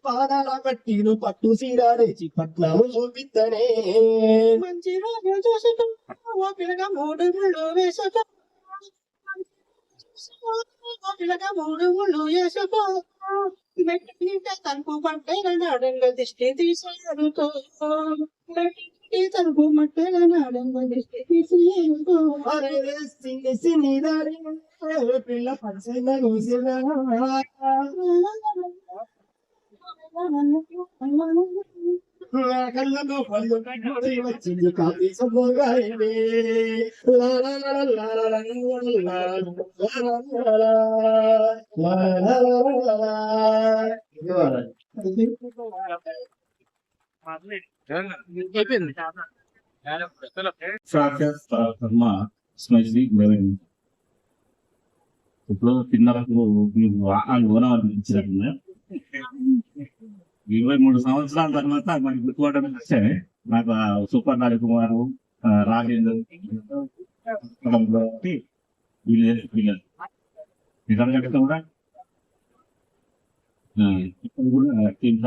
పాదాల పట్టీలు పట్టు సీర తెచ్చి పట్నాము చూపిస్తానే మంచి రోజు చూసుకో ఓ పిల్లగా 3 ముళ్ళు వేసుకో పిల్లగా 3 ముళ్ళు వేసుకో మెట్టింటే తలుపు పట్టేగా నాడంగ దిష్టి తీసేయడుకో తలుపు మట్టేగా నాడంగ దిష్టి తీసేయడుకో సినిదారి పిల్ల పచ్చగా కూసిన కళ్ళతో పళ్ళు కట్టి వచ్చింది కాపీ సబ్బుగా ఇప్పుడు తిన్నరకు మీకు ఓనం అనిపించారు 23 సంవత్సరాల తర్వాత మనకి గుర్తుపట్టడం వస్తే నాకు సూపర్ నారి కుమార్ రాఘవేంద్ర వీళ్ళందరికీ కూడా ఇప్పుడు కూడా టీమ్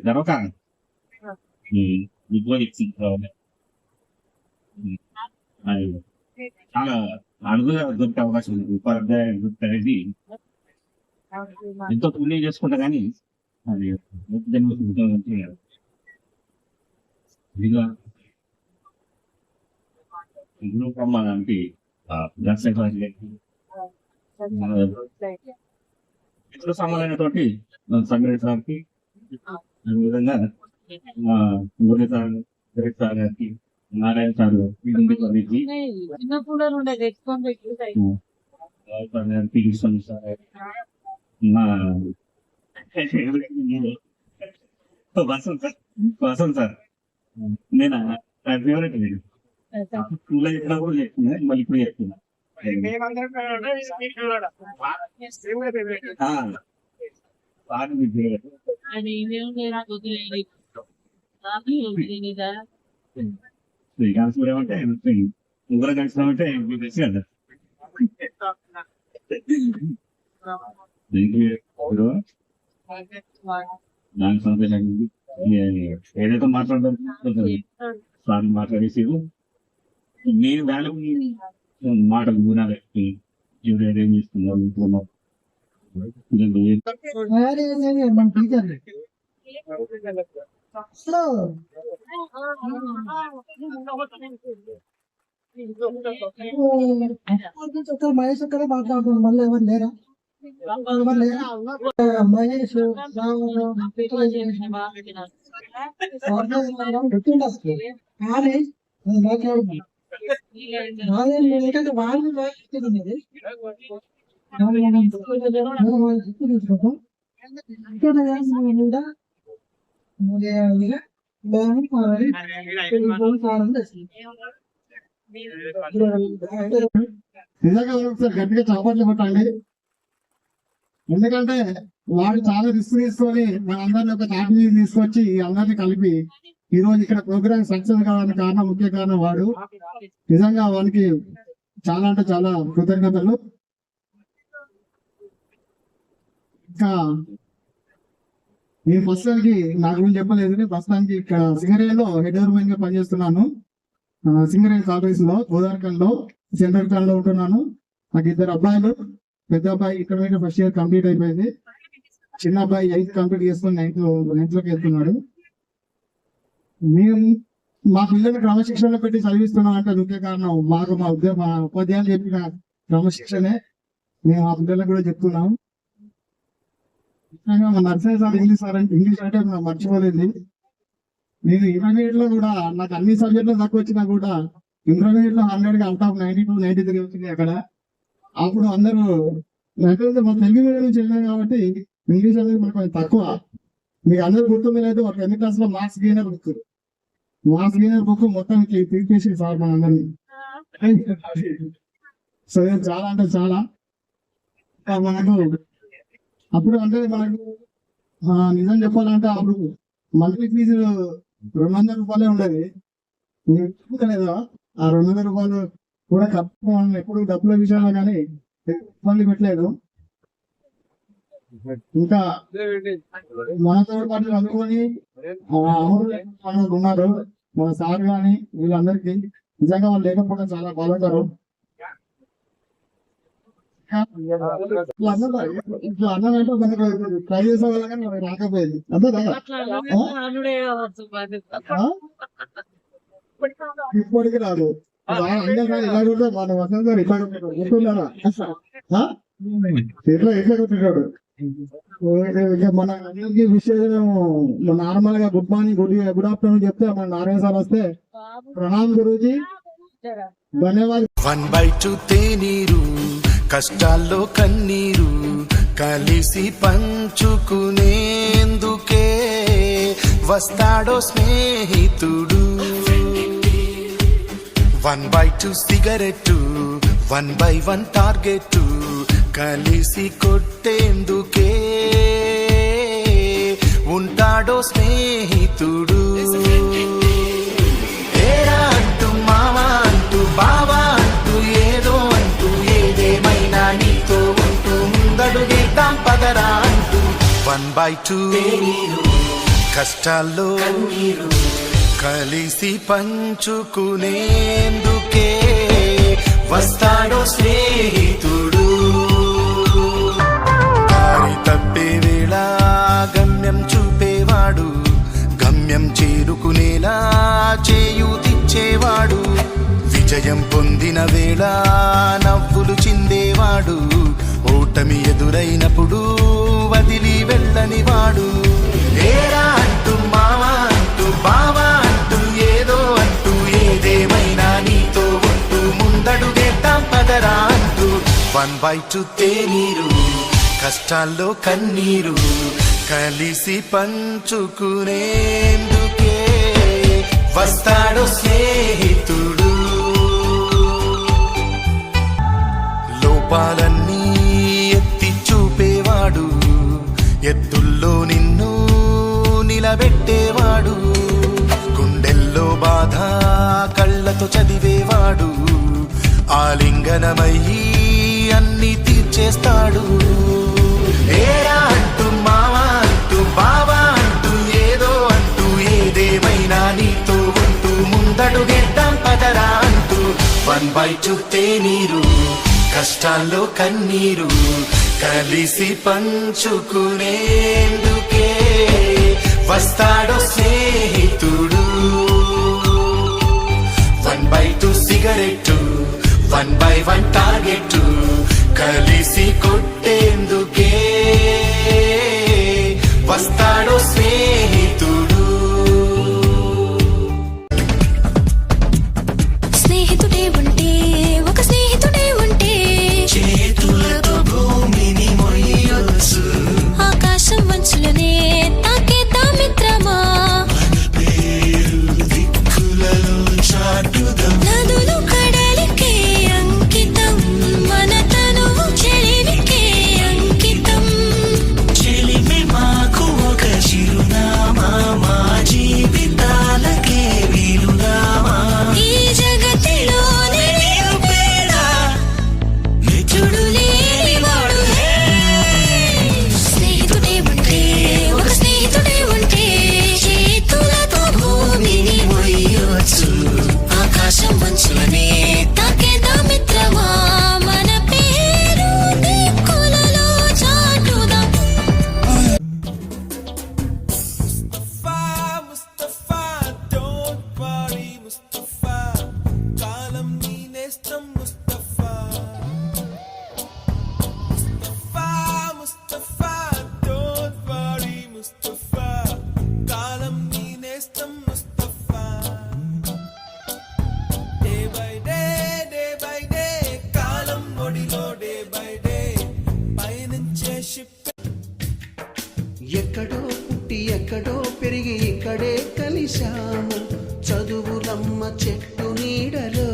గర్వకారణం చాలా అడుగుగా దొరికే అవకాశం ఉంది ఉపాధ్యాయులు దొరుకుతాయి ఎంతో పుణ్యం చేసుకుంటా కానీ అది అంటే ఇతర సమాధానతోటి సంగతి సార్కి అదేవిధంగా మురళి సార్ సార్ గారికి నారాయణ సార్ వసంత్ సార్ నేను ఫేవరెట్ నేను స్కూల్లో చెప్పినప్పుడు చెప్తున్నా మళ్ళీ ఇప్పుడు చెప్తున్నా శ్రీకాంత్ ఏమంటే ముగ్గురు కలిసినామంటే తెలిసి కదా దానికి సంతోషం ఏదైతే మాట్లాడతారు మాట్లాడేసి నేను దాని మాటలు గుణాలు ఏం చేస్తున్నాం మన టీచర్ మహేష్ ఒక్కడే మాట్లాడుతున్నాం మళ్ళీ ఎవరు లేరా మహేష్ నిజంగా ఒకసారి గట్టిగా చప్పట్లు కొట్టండి. ఎందుకంటే వాడు చాలా రిస్క్ తీసుకొని మనందరినీ ఒక తాటి మీద తీసుకొచ్చి అందరినీ కలిపి ఈ రోజు ఇక్కడ ప్రోగ్రామ్ సక్సెస్ కావడానికి కారణం, ముఖ్య కారణం వాడు. నిజంగా వానికి చాలా అంటే చాలా కృతజ్ఞతలు. ఇంకా నేను ప్రస్తుతానికి నా గురించి చెప్పలేదు. ప్రస్తుతానికి ఇక్కడ సింగరేణిలో హెడ్ ఓవర్మెన్ గా పనిచేస్తున్నాను. సింగరేణి కాలేజ్ లో గోదావరిలో సెంట్రల్ కాల్ లో ఉంటున్నాను. నాకు 2 అబ్బాయిలు. పెద్ద అబ్బాయి ఇంటర్మీడియట్ ఫస్ట్ ఇయర్ కంప్లీట్ అయిపోయింది. చిన్న అబ్బాయి 8th కంప్లీట్ చేసుకుని 9th లోకి వెళ్తున్నాడు. మేము మా పిల్లల్ని క్రమశిక్షణలో పెట్టి చదివిస్తున్నాం అంటే ముఖ్య కారణం మాకు మా ఉపాధ్యాయులు చెప్పిన క్రమశిక్షణే మేము ఆ పిల్లలకు కూడా చెప్తున్నాం. మా నర్సరీ సార్ ఇంగ్లీష్ అంటే నాకు మర్చిపోలేదు. నేను ఇంటర్మీడియట్ లో కూడా నాకు అన్ని సబ్జెక్టులు తక్కువ వచ్చినా కూడా ఇంటర్మీడియట్ లో 100 అవుట్ ఆఫ్ 92, 93 వచ్చింది అక్కడ. అప్పుడు అందరూ మా తెలుగు మీడియం నుంచి వెళ్ళాం కాబట్టి ఇంగ్లీష్ అనేది మనకు కొంచెం తక్కువ. మీకు అందరూ గుర్తుంది లేదు, ఒక 8th క్లాస్ లో మార్క్స్ గెయినర్ బుక్ మొత్తం తీసేసి సార్ మన అందరినీ. సో చాలా అంటే చాలా మనకు అప్పుడు అంటే మనకు నిజం చెప్పాలంటే అప్పుడు మంత్లీ ఫీజు 200 రూపాయలే ఉండేది. లేదా ఆ 200 రూపాయలు కూడా కట్టుకోవాలని ఎప్పుడు డబ్బుల విషయంలో కానీ ఇబ్బంది పెట్టలేదు. ఇంకా మనతో పాటు చదువుకొని ఉన్నారు మన సార్ గాని వీళ్ళందరికీ నిజంగా వాళ్ళు లేకపోవడం చాలా బాధాకరం. ఇట్లా అన్నదంటే మనకు ట్రై చేసే వాళ్ళ కానీ మనకు రాకపోయేది. అంతే కదా ఇప్పటికి రాదు. ఇలా కూడా మన వసంత గారు ఇట్లా కొట్టున్నారా ఎట్లా కొట్టినాడు. మన అందరికి విషయం నార్మల్ గా గుడ్ మార్నింగ్ గుడ్ ఆఫ్టర్నూన్ చెప్తే మన నారాయణ సార్ వస్తే ప్రణామ్ గురూజీ ధన్యవాదాలు. 1/2 తేనీరు కష్టాల్లో కన్నీరు కలిసి పంచుకునేందుకే వస్తాడో స్నేహితుడు. 1/2 సిగరెట్టు 1/1 టార్గెట్ కలిసి కొట్టేందుకే ఉంటాడో స్నేహితుడు. ఏరా అంటూ మావా అంటూ బావా అంటూ ఏదో అంటూ ఏదేమైనా నీతో ఉంటూ ముందడుగేద్దాం పదరా అంటూ 1/2 కష్టాల్లో కలిసి పంచుకునేందుకే వస్తాడో స్నేహితుడు. దారి తప్పే వేళ గమ్యం చూపేవాడు, గమ్యం చేరుకునేలా చేయూతిచ్చేవాడు, విజయం పొందిన వేళ నవ్వులు చిందేవాడు, ఓటమి ఎదురైనప్పుడు వదిలి వెళ్ళని వాడు. ఏరా అంటూ మావా అంటూ బావా అంటూ ఏదో అంటూ ఏదేమైనా నీతో ఉంటూ ముందడుగేద్దాం పదరా అంటూ 1/2 తేనీరు కష్టాల్లో కన్నీరు కలిసి పంచుకునేందుకే వస్తాడో స్నేహితుడు. లోపాలన్నీ ఎత్తి చూపేవాడు, ఎత్తుల్లో నిన్ను నిలబెట్టేవాడు, గుండెల్లో బాధ కళ్ళతో చదివేవాడు, ఆలింగనమయ్యి అన్ని తీర్చేస్తాడు. ఏరా అంటూ మావా అంటూ బావా అంటూ ఏదో అంటూ ఏదేమైనా నీతో ఉంటూ ముందడుగేద్దాం పదరా అంటూ 1/2 తేనీరు కష్టాల్లో కన్నీరు కలిసి పంచుకునేందుకే వస్తాడో స్నేహితుడు. 1/2 సిగరెట్టు 1/1 టార్గెట్ కలిసి కొట్టేందుకు వస్తాడో స్నేహితుడు. స్నేహితుడే ఉంటే ఒక స్నేహితుడే ఉంటే చేతులతో భూమిని మొయ్యొచ్చు, ఆకాశం వంచులనే తాకేద్దాం మిత్రమా, పేరు దిక్కులలో చాటుదాం. నదులు కడలికే అంకితం, మన తనువు చెలిమికే అంకితం. చెలిమి మాకు ఒక చిరునామా, మా జీవితాలకే వీలునామా. ఈ జగతిలోనే నిరుపేద చూడు లేనివాడు. స్నేహితుడే ఉంటే ఒక స్నేహితుడే ఉంటే చేతులతో భూమిని మొయ్యొచ్చు, ఆకాశం వంచులనే తాకేద్దాం మిత్రమా, మన పేరు దిక్కులలో చాటుదాం. ముస్తఫా don't worry ముస్తఫా, కాలం నీ నేస్తం ముస్తఫా. ముస్తఫా don't worry ముస్తఫా, కాలం నీ నేస్తం ముస్తఫా. డే బై డే కాలం ఒడిలో డే బై డే పయనించే షిప్. ఎక్కడో పుట్టి ఎక్కడో పెరిగి ఇక్కడే కలిశాము, చదువులమ్మ చెట్టు నీడలో.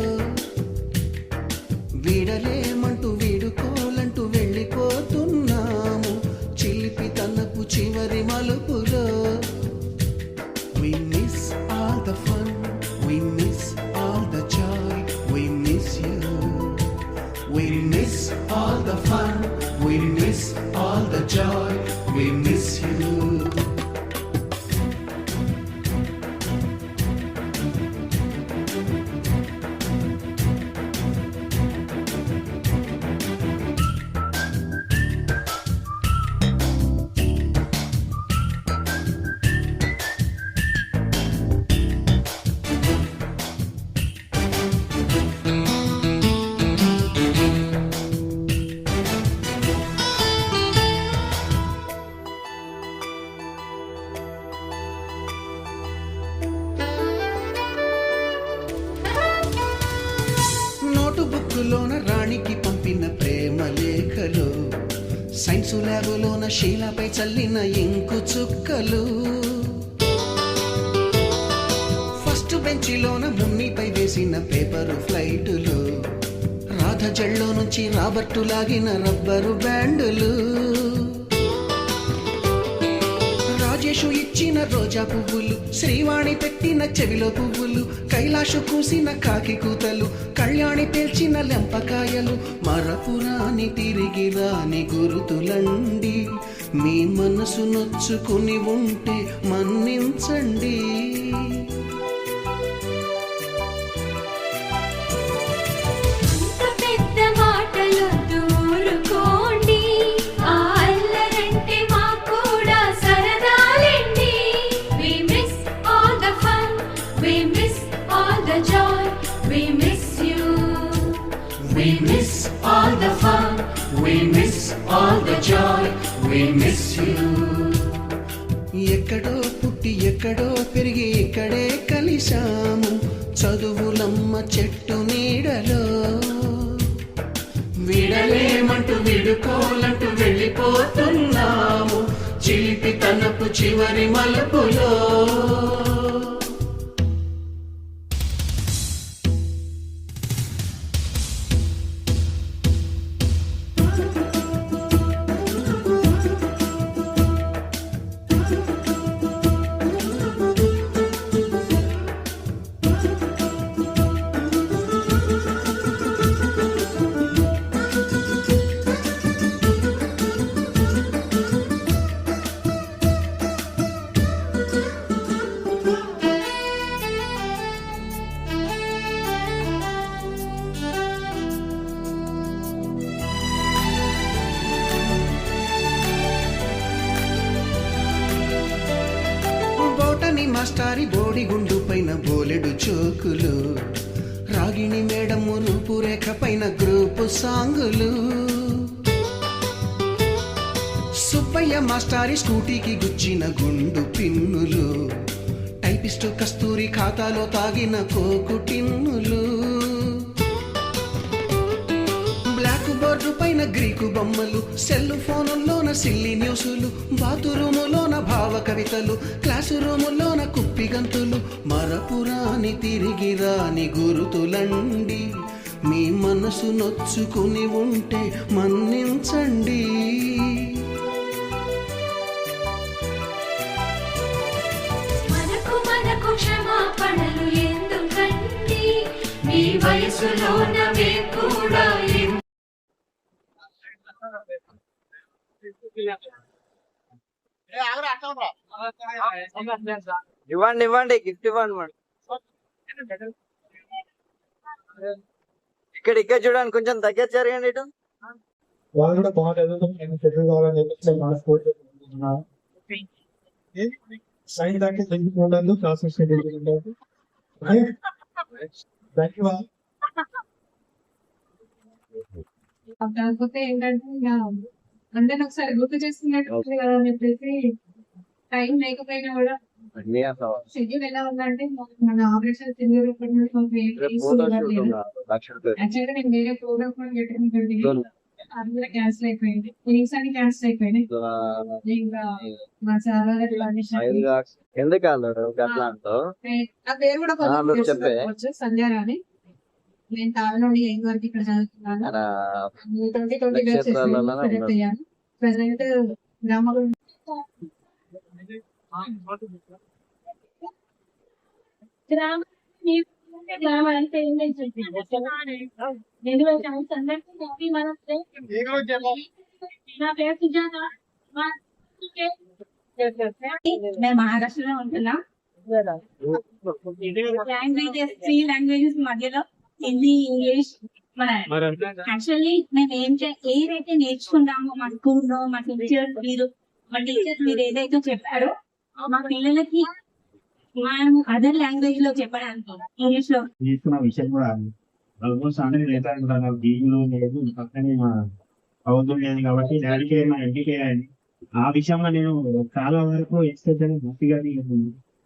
వీడలేమంటూ వీడుకోలంటూ వెళ్ళిపోతున్నాము, చిలిపి తనపు చివరి మలుపులో. We miss all the fun, we miss all the joy, we miss you. We miss all the fun, we miss all the joy, we miss you. నోటుబుక్కులోన రాణికి పంపిన ప్రేమ లేఖలు, సైన్సు ల్యాబులోన శీలపై చల్లిన ఇంకు చుక్కలు, ఫస్ట్ బెంచిలోన మున్నిపై వేసిన పేపరు ఫ్లైటులు, రాధ జల్లో నుంచి రాబర్టు లాగిన రబ్బరు బ్యాండులు, రాజేషు ఇచ్చిన రోజా పువ్వులు, శ్రీవాణి పెట్టిన చెవిలో పువ్వులు, కైలాషు కూసిన కాకి కూతలు, కళ్యాణి పేల్చిన లెంపకాయలు, మరపురాని తిరిగి రాని గురుతులండి. మీ మనసు నొచ్చుకుని ఉంటే మన్నించండి. అంత పెద్ద మాటలొద్దు ఊరుకోండి, ఆ అల్లరంటే మాకు కూడా సరదాలండి. We miss all the fun, we miss all the joy, we miss you. We miss all the fun, we miss all the joy, we miss you. ఎక్కడో పుట్టి ఎక్కడో పెరిగి ఇక్కడే కలిశాము, చదువులమ్మ చెట్టు నీడలో. వీడలేమంటూ వీడుకోలంటూ వెళ్ళిపోతున్నాము, చిలిపి తనపు చివరి మలుపులో. మాస్టారి బోడిగుండు పైన బోలెడు చోకులు, రాగిణి మేడము రూపురేఖ పైన గ్రూపు సాంగులు, సుబ్బయ్య మాస్టారి స్కూటీకి గుచ్చిన గుండు పిన్నులు, టైపిస్టు కస్తూరి ఖాతాలో తాగిన కోకు టిన్నులు, బ్లాక్ బోర్డు పైన గ్రీకు బొమ్మలు, సెల్ ఫోనుల్లోన సిల్లి న్యూసులు, బాతురూములోన భావ కవితలు, క్లాసు రూములోన కుప్పిగంతులు, మరపురాని తిరిగి రాని గురుతులండి. మీ మనసు నొచ్చుకుని ఉంటే మన్నించండి. మనకు క్షమాపణలు ఎందుకండి, మీ వయసులోన మేము కూడా ఇవ్వండి గిఫ్ట్ ఇవ్వండి మేడం. ఇక్కడ చూడండి, కొంచెం దగ్గర జరగండి ఇటు. వాళ్ళు కూడా బాగా చదువుతాం, సెటిల్ కావాలని చెప్పి మనస్ఫూర్తిగా కోరుకుంటున్నాను. సైన్ దాకా తెలుసుకుంటాను, క్లాసెస్ తెలుసుకుంటాను. కాకపోతే ఏంటంటే ఇక అందరిని ఒకసారి గుర్తు చేస్తున్నట్టు కదా అని చెప్పేసి టైం లేకపోయినా కూడా షెడ్యూల్ ఎలా ఉందంటే మన ఆపరేషన్ యాక్చువల్గా నేను వేరే ప్రోగ్రామ్ కూడా పెట్టింది, అందులో క్యాన్సిల్ అయిపోయింది. లింక్స్ అన్ని క్యాన్సిల్ అయిపోయినాయి. ఇంకా మా సార్ ఎందుకు నా పేరు కూడా వచ్చు సంధ్య రాని. నేను తాళ నుండి 8 వరకు ఇక్కడ చదువుతున్నాను. 2020 సెలెక్ట్ అయ్యాను. ప్రెసెంట్ గ్రామ అంటే మేము మహారాష్ట్రలో ఉంటున్నాం. లాంగ్వేజెస్ 3 లాంగ్వేజెస్ మధ్యలో హిందీ, ఇంగ్లీష్, మలయాళం. యాక్చువల్లీ మేము ఏదైతే నేర్చుకున్నామో మా స్కూల్లో మా టీచర్స్ మీరు ఏదైతే చెప్పారో మా పిల్లలకి మనం అదర్ లాంగ్వేజ్ లో చెప్పడానికి ఇంగ్లీష్ లో తీసుకున్న విషయం కూడా ఆల్మోస్ట్ అందరికి లేదు. గీగులు లేదు, పక్కనే మా ప్రభుత్వం లేదు కాబట్టి డాడీకే మా ఇంటికే ఆ విషయంలో నేను చాలా వరకు ఎక్స్పెక్ట్ అని గట్టిగా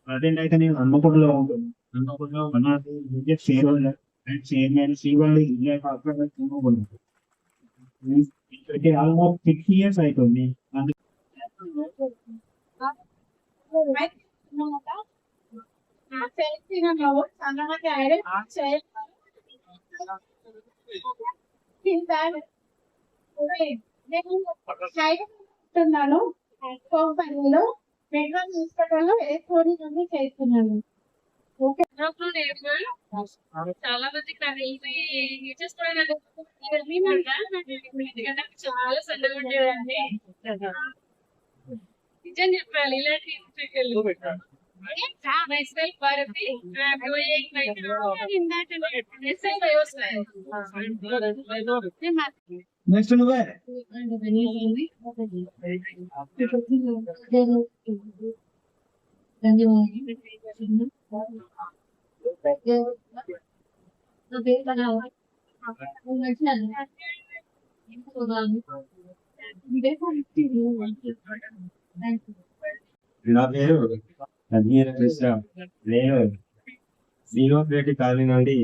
ప్రజెంట్ అయితే నేను హన్మకొండలో ఉంటుంది. హన్మకొండలో చైర్మన్ శ్రీవాణి ఇక్కడికి ఆల్మోస్ట్ 6 years అవుతుంది. కంపెనీలో మెట్రోల్ హాస్పిటల్లో ఏకోడి నుండి చేస్తున్నాను. చాలా మందికి చాలా సందడి ఉండేదండి. నిజం చెప్పాలి, ఇలాంటి myself Bharati, I am doing my in that SI Bioscience. Next నువ్వే నా పేరు అజ్మీర్ కృష్ణ. నేను శ్రీనివాసరెడ్డి కాలనీ నుండి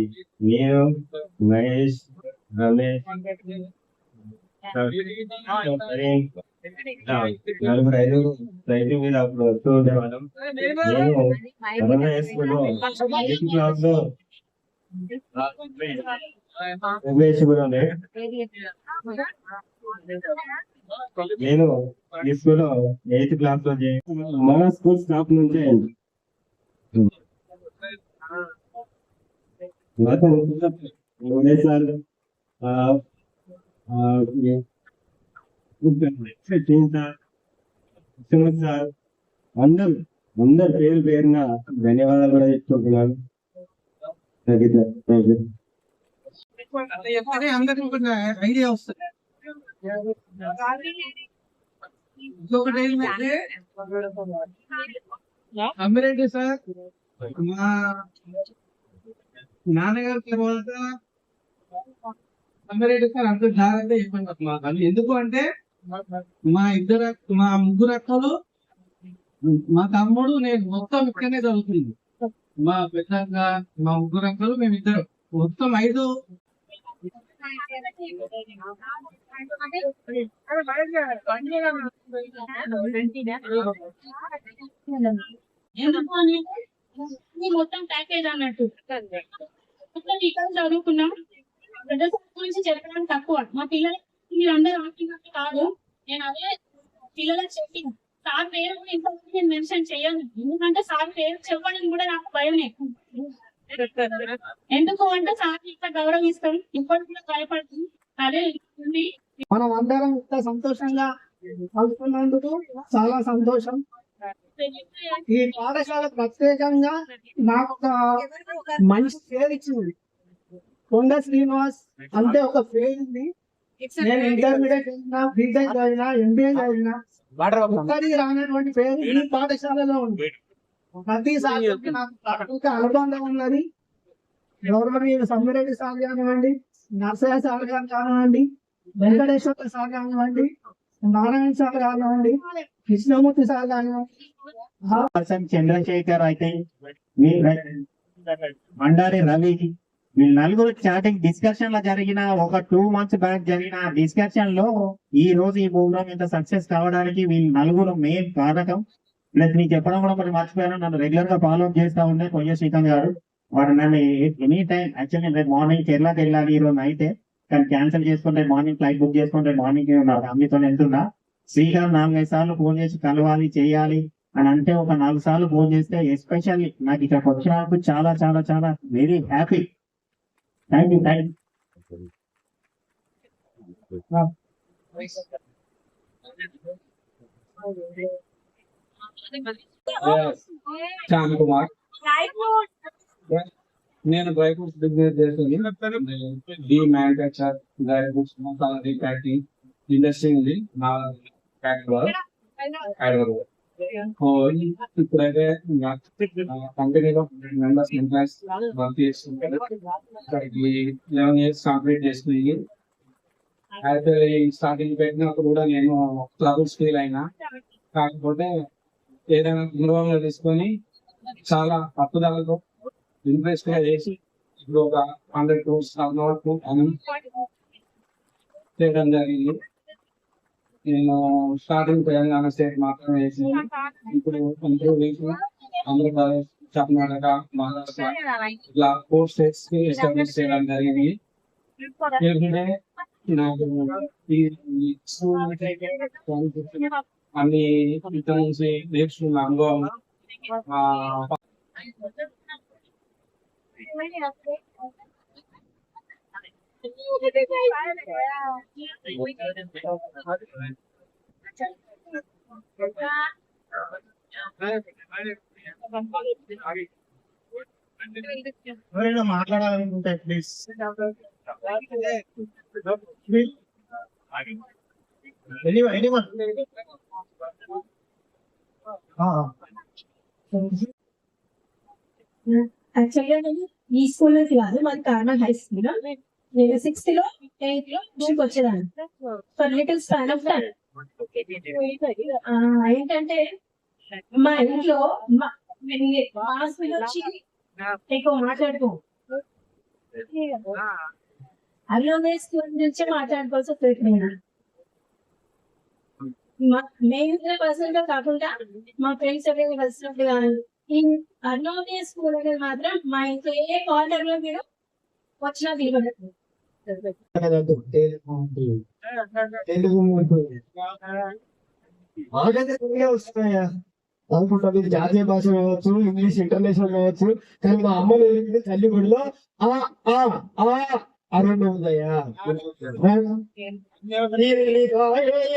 నేను మహేష్, రమేష్, నలుగురు 5 సైకిల్ మీద అప్పుడు వస్తూ ఉండేవాళ్ళం. నేను స్కూల్లో 8th class లో ఉమేష్ కూడా ఉండే. నేను ఈ స్కూల్లో 8th class లో మన స్కూల్ స్టాఫ్ నుంచే ఉమేష్ సార్, సార్ అందరు పేరు పేరున ధన్యవాదాలు కూడా చెప్పుకుంటున్నాను. అందరికి ఐడియా వస్తుంది. ఇంకొకటి ఏంటంటే అమ్మిరెడ్డి సార్ మా నాన్నగారి తర్వాత అమ్మిరెడ్డి సార్ అంత జాగ్రత్త చెప్పండి. ఎందుకు అంటే మా ముగ్గురు అక్కలు, మా తమ్ముడు, నేను మొత్తం ఇక్కడనే చదువుతుంది. మా పెద్దక్క, మా ముగ్గురు అక్కలు, మేమిద్దరు మొత్తం 5. ఎందుకు అని మొత్తం ప్యాకేజ్ అన్నట్టు మొత్తం ఇక్కడ చదువుకున్నాం. పెద్ద గురించి చెప్పడం తక్కువ. మా పిల్లలు మీరందరూ ఆడుతున్నట్టు కాదు. నేను అదే పిల్లలకు చెప్పిన సార్ పేరు కూడా ఇంతవరకు నేను మెన్షన్ చేయను. ఎందుకంటే సార్ పేరు చెప్పడం కూడా నాకు భయమే. ఎందుకు అంటే సార్ ఇంత గౌరవిస్తాం, ఇప్పటికి కూడా భయపడుతుంది. అదే ఉంది. మనం అందరం ఇంత సంతోషంగా కలుసుకున్నందుకు చాలా సంతోషం. ఈ పాఠశాల ప్రత్యేకంగా నాకు ఒక మంచి పేరు ఇచ్చింది. కొండ శ్రీనివాస్ అంటే ఒక పేరు ఉంది. నేను ఇంటర్మీడియట్ చదివినా, బీటెక్ చదివినా, ఎంబీఏ చదివినా ఒక్కరికి రానటువంటి పేరు ఈ పాఠశాలలో ఉంది. ప్రతిసారి నాకు ప్రకృతి అనుబంధం ఉన్నది. గవర్నమెంట్ సమ్మిరెడ్డి సార్ కానివ్వండి, నర్సయ్య సార్ గారు కానివ్వండి, వెంకటేశ్వర సార్ కానివ్వండి, నారాయణ సార్ కానివ్వండి, కృష్ణమూర్తి సార్ కానివ్వండి, చంద్రశేఖర్ అయితే మండారి రవి, వీళ్ళు నలుగురు చాటింగ్ డిస్కషన్ లో జరిగిన ఒక 2 months బ్యాక్ జరిగిన డిస్కషన్ లో ఈ రోజు ఈ ప్రోగ్రామ్ ఇంత సక్సెస్ కావడానికి వీళ్ళు నలుగురు మెయిన్ కారకం. ప్లస్ మీకు చెప్పడం కూడా మరి మర్చిపోయాను, నన్ను రెగ్యులర్ గా ఫాలో అప్ చేస్తా ఉండే కొయ్య శ్రీకాంత్ గారు. వాడు నన్ను ఎనీ టైం, యాక్చువల్లీ రేపు మార్నింగ్ కేరళకి వెళ్ళాలి ఈ రోజు అయితే, కానీ క్యాన్సిల్ చేసుకుంటే మార్నింగ్ ఫ్లైట్ బుక్ చేసుకుంటే మార్నింగ్ నా ఫ్యామిలీతో వెళ్తున్నా. శ్రీకాంత్ 4-5 సార్లు ఫోన్ చేసి కలవాలి చేయాలి అని అంటే ఒక 4 సార్లు ఫోన్ చేస్తే ఎస్పెషల్లీ నాకు ఇక్కడికి వచ్చినందుకు చాలా చాలా చాలా very happy. Thank you. Shyam Kumar. నేను డ్రై ఫ్రూట్స్ బిజినెస్ చేస్తుంది. The manufacture dry fruits masala packing industry ఉంది నా హైదరాబాద్. ఇప్పుడైతే కంపెనీలో మెంబర్స్ ఎంప్లాయీస్ వర్క్ చేస్తుంటారు. 11 years కంప్లీట్ చేస్తుంది. అయితే స్టార్టింగ్ పెట్టినప్పుడు కూడా నేను క్లబ్స్ ఫీల్ అయినా, కాకపోతే ఏదైనా అనుభవంగా తీసుకొని చాలా పట్టుదలతో ఇంట్రెస్ట్ గా చేసి ఇప్పుడు ఒక 100 crores చేయడం జరిగింది. నేను స్టార్టింగ్ తెలంగాణ స్టేట్ మాత్రమే వేసి ఇప్పుడు ఇంప్రూవ్ చేసి ఆంధ్రప్రదేశ్, కర్ణాటక, మహారాష్ట్ర ఇట్లా 4 states కి ఎస్టాబ్లిష్ చేయడం జరిగింది. నాకు అన్ని ఇతర నుంచి నేర్చుకున్న అనుభవం ఎవరైనా మాట్లాడాలనుకుంటే ప్లీజ్. యాక్చువల్గా నేను ఈ స్కూల్ కాదు, మాది కార్నర్ హై స్కూల్. నేను 6th లో 8th లో ఇంటికి వచ్చేదాన్ని for little span of time. ఏంటంటే మా ఇంట్లో వచ్చి ఎక్కువ మాట్లాడుకో, అల్లోనే స్కూల్ నుంచి మాట్లాడుకోవాల్సి వస్తుంది. మేము పర్సనల్ గా కాకుండా మా ఫ్రెండ్స్ ఎవరైనా కలిసినప్పుడు కానీ ఈ అర్నోదయ స్కూల్ అనేది మాత్రం మా ఇంట్లో ఏ కార్నర్ లో మీరు వచ్చినా దిగబడదు. వస్తున్నాయా అనుకుంటా. మీరు జాతీయ భాష కావచ్చు, ఇంగ్లీష్ ఇంటర్నేషనల్ కావచ్చు, కానీ మా అమ్మ తల్లి గుడిలో అరుణ్ ఉందయ్యా.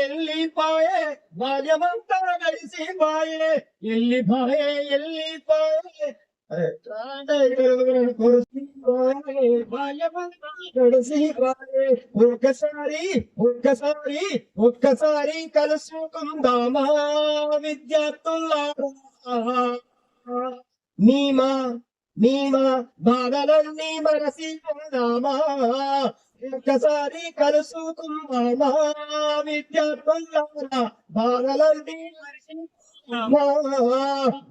ఎల్లిపాయే భాగ్యమంతా కలిసిపాయే, ఎల్లిపాయే ఎల్లిపాయే ఒక్కసారి ఒక్కసారి ఒక్కసారి కలుసుకుందామా విద్యార్థులారా. నీమా బాధలన్నీ మరసిపోదామా, ఒక్కసారి కలుసుకుందామా విద్యార్థులారా బాలలండి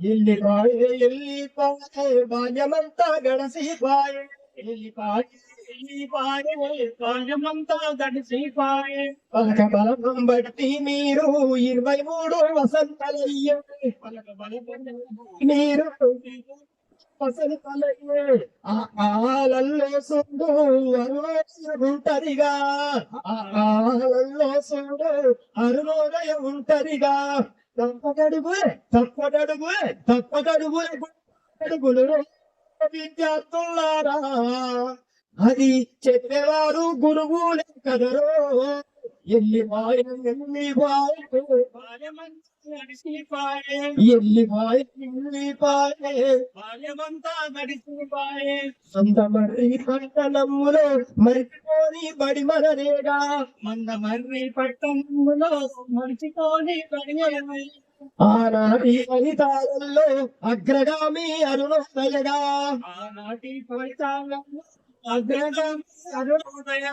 ఎల్లిపాయే ఎల్లిపాయే బాల్యమంతా గడసిపాయే ఎల్లిపాయే బాల్యమంతా గడిసిపాయే పలక బలం బట్టి మీరు 23 వసంతలయ్యే పలక బలం మీరు ఆలల్లో సుడు ఉంటరిగా ఆలల్లో సుడు అరుణోదయం ఉంటరిగా తప్పగడుగులు విద్యార్థులారా అది చెప్పేవారు గురువులే కదరో ఎల్లిపాయే బాల్యమంతా గడిసిపాయే సొంత మర్రి పట్టణములో మరిచిపోని బడి మనరేగా మంద మర్రి పట్టణములో మరిచిపోని బడి ఆనాటి ఫలితాలలో అగ్రగామి అరుణోదయగా ఆనాటి ఫలితాలలో అగ్రగామి అరుణోదయ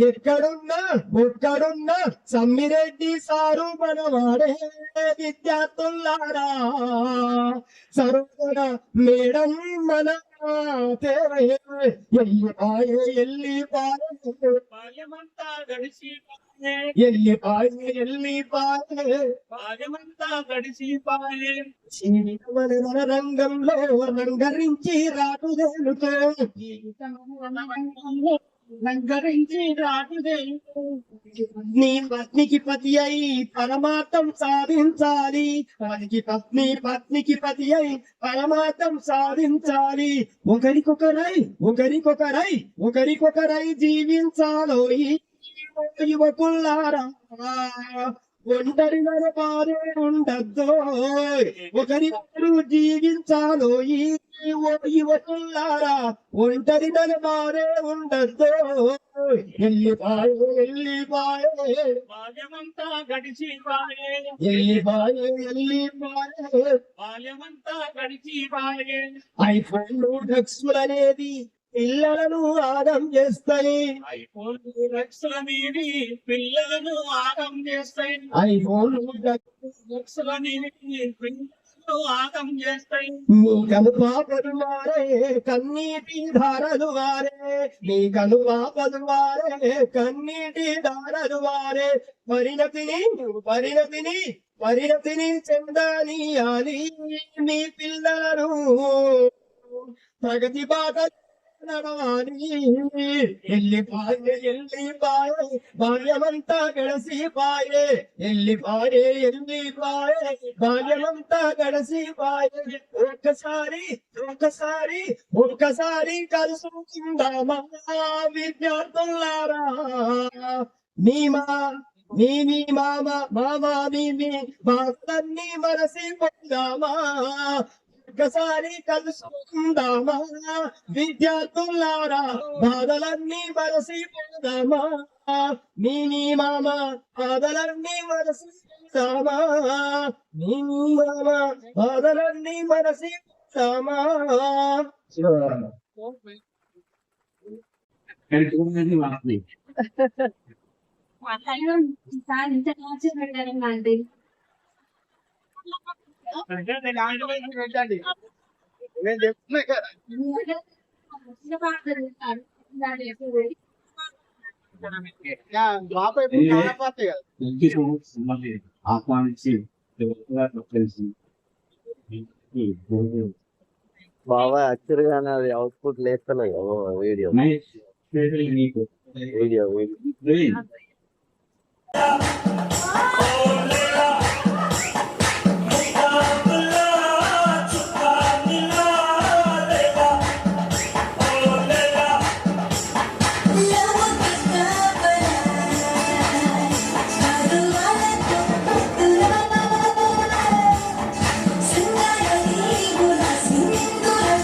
ఎక్కడున్నా సమ్మిరెడ్డి సారు మనవాడే విద్యార్థులారా సరోదర మేడం మన బాల్యమంతా గడిసిపాయే జీవితమన రంగంలో రంగరించి రాటుదేలుతో నీ పత్నికి పతి అయి పరమార్థం సాధించాలి పత్నికి పతి అయి పరమార్థం సాధించాలి ఒకరికొకరై జీవించాలో యువకుల్లారా ఒంటరి నరపారే ఉండద్దో ఒకరికొకరు జీవించాలో యువకుల్లారా ఒంటరి నరపారే ఉండద్దో బాల్యమంతా గడిచిపాయే బాల్యమంతా గడిచిపాయే ఐఫోన్ డ్రగ్స్లనేది పిల్లలను ఆగం చేస్తాయి పిల్లలను ఆగం చేస్తాయి ఐఫోన్ ఆగం చేస్తాయి నీ కనుపాపలు వారే కన్నీటి ధారలు వారే నీ కనుపాపలు వారే కన్నీటి ధారలు వారే పరిణతిని చెందనీయాలి మీ పిల్లలను ప్రగతి బాట నడవాలి ఎల్లిపాయే బాల్యమంతా గడసిపాయే బాల్యమంతా గడసిపాయే ఒక్కసారి కలుసుకుందామా విద్యార్థులారా మీ బాధలన్నీ మరసిపోదామా ఒక్కసారి కలుసుకుందామా విద్యార్థులారా బాధలన్నీ మరసిపోదామా మీ మామ బాధలన్నీ మరసిపోదామా మీ మామ బాధలన్నీ మరసిపోదామా నేను చెప్తున్నా కదా ఆహ్వానించి బాబా యాక్చువల్ గానే అది అవుట్పుట్ లేస్తలే వీడియో సింగార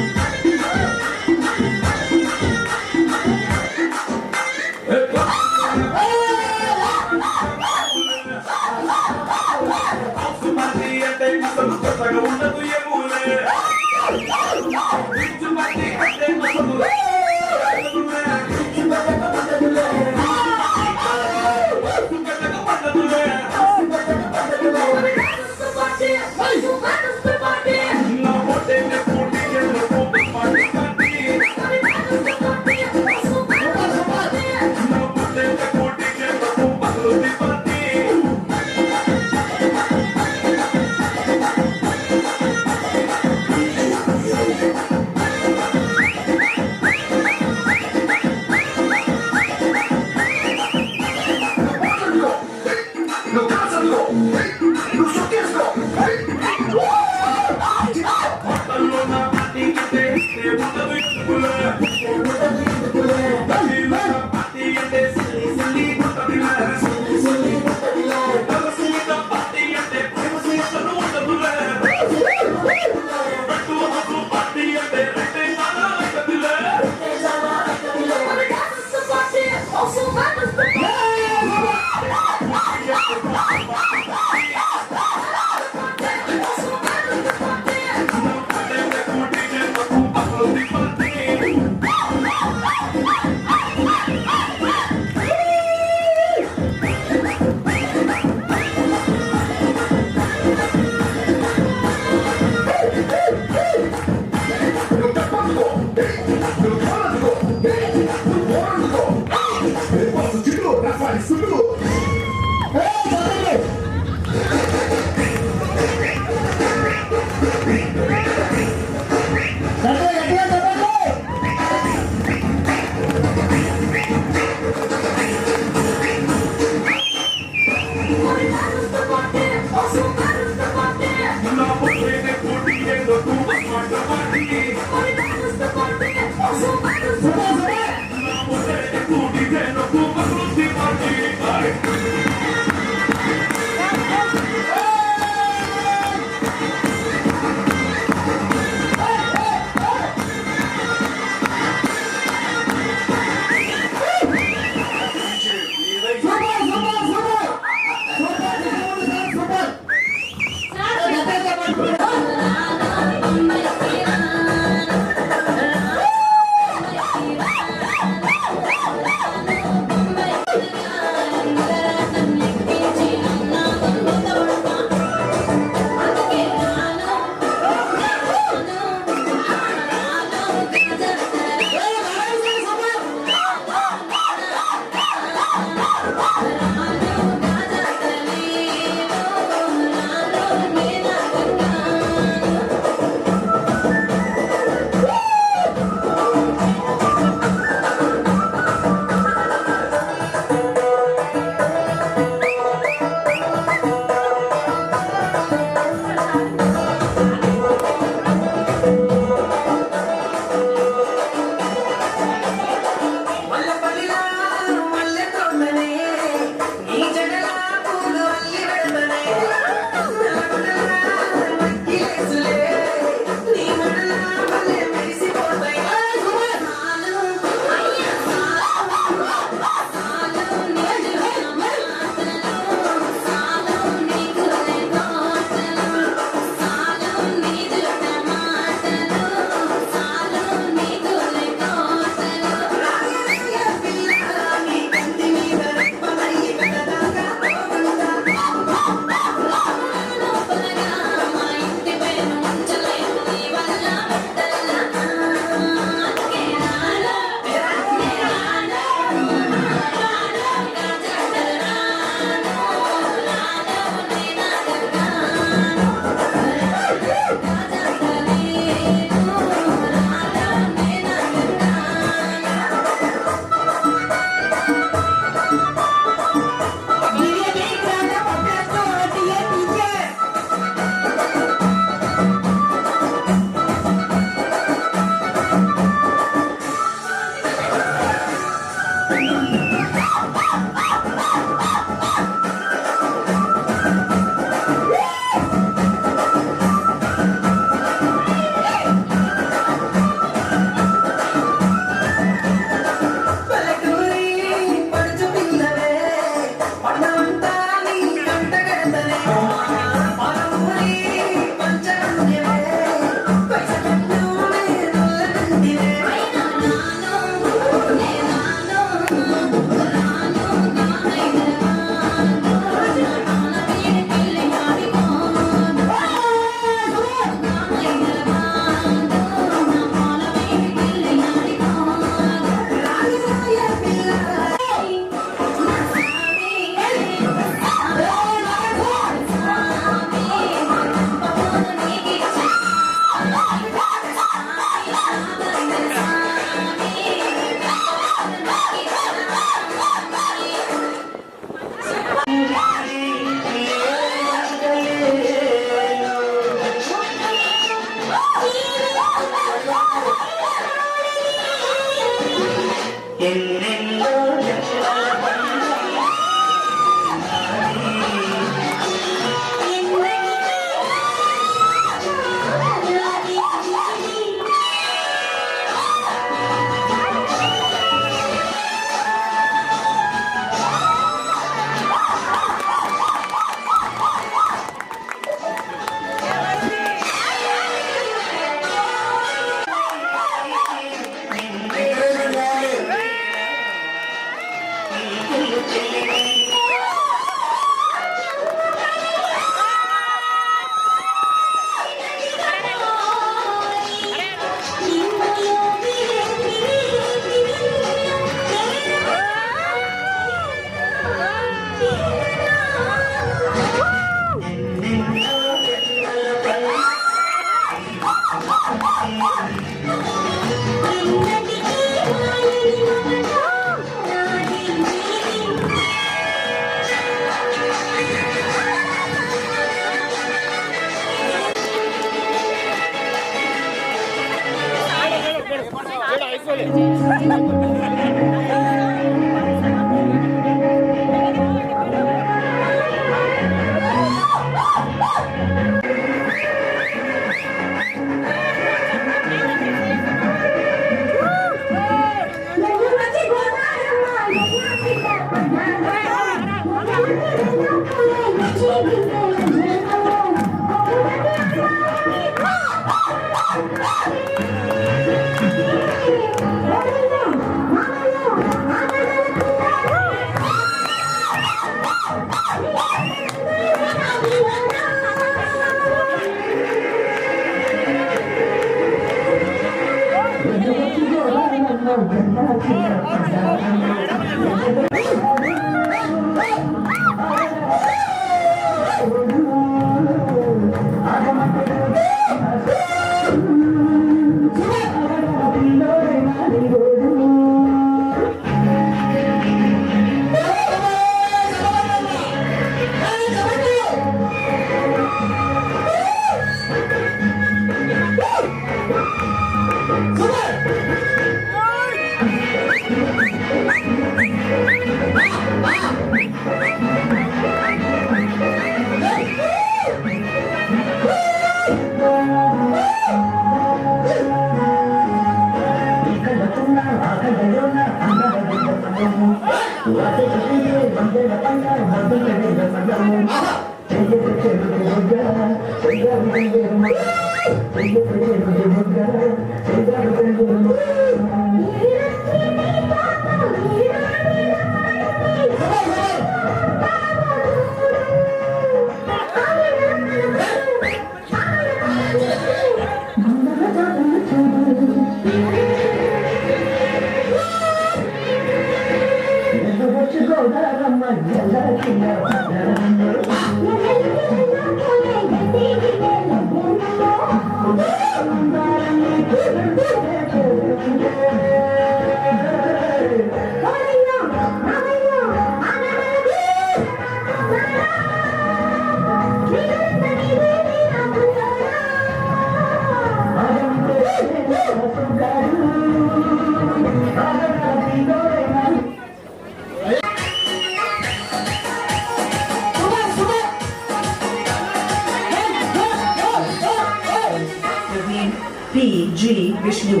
P.G. Vishnu.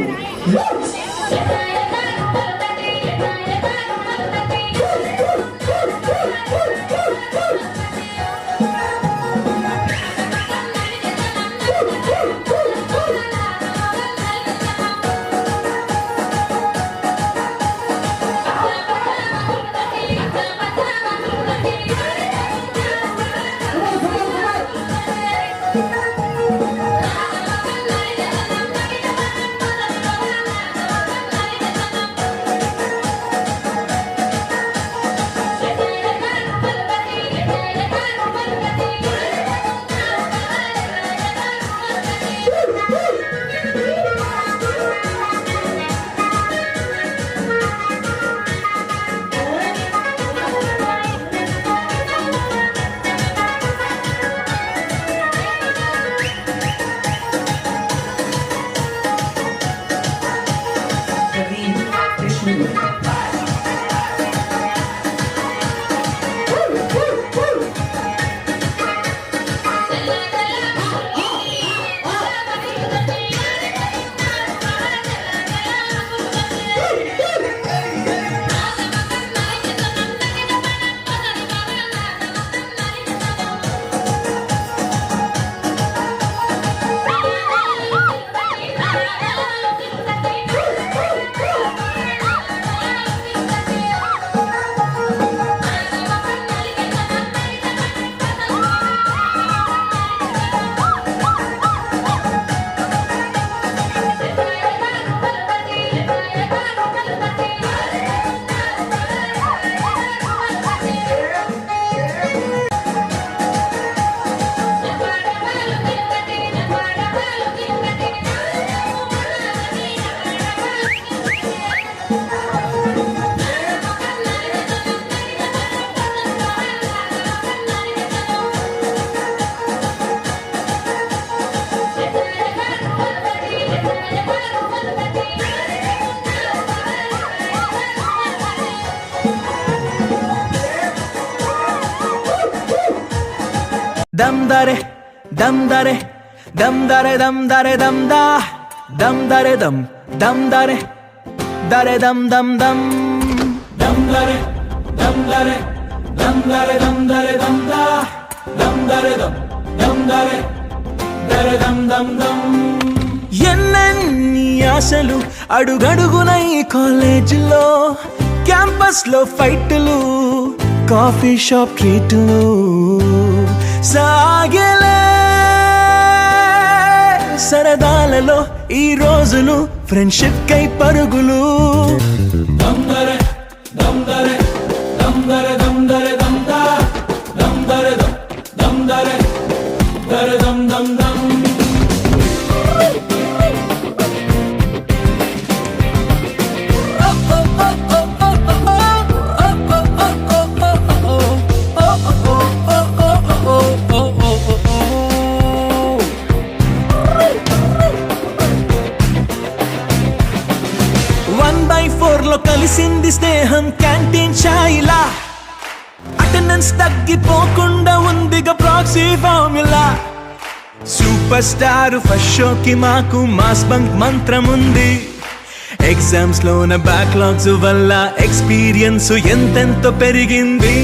దమ్ దరే దమ్ దరే దమ్ దరే దమ్ దరే దమ్ దా దమ్ దరే దమ్ దరే దరే దమ్ దమ్ దమ్ దమ్ దరే దమ్ దరే దమ్ దరే దమ్ దరే దమ్ దా దమ్ దరే దమ్ దరే దరే దమ్ దమ్ దమ్. ఎన్నెన్ని ఆశలు అడుగడుగున ఈ కాలేజీలో, క్యాంపస్ లో ఫైట్లు, కాఫీ షాప్ ట్రీట్లు సాగలే. సరదాలలో ఈ రోజులు ఫ్రెండ్షిప్ కై పరుగులు. దమ్ దరే దమ్ దరే దమ్ దరే దమ్ దరే దమ్ దా దమ్ దరే దమ్ దరే దరే దమ్ దమ్ దమ్. లో కలిసింది స్నేహం క్యాంటీన్ ఛాయిలా, అటెండెన్స్ తగ్గిపోకుండా ఉందిగా proxy formula. Super star first షోకి మాకు మాస్ బంక్ మంత్రం ఉంది. ఎగ్జామ్స్ లోన బ్యాక్లాగ్స్ వల్ల ఎక్స్పీరియన్స్ ఎంతెంతో పెరిగింది.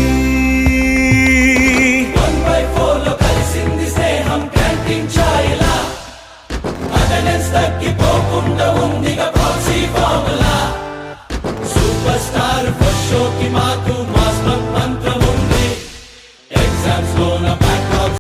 1/4 లో కలిసింది స్నేహం క్యాంటీన్ ఛాయిలా, అటెండెన్స్ తగ్గిపోకుండా ఉందిగా proxy formula. Super star first షోకి మాకు మాస్ బంక్ మంత్రం ఉంది. ఎగ్జామ్స్ లో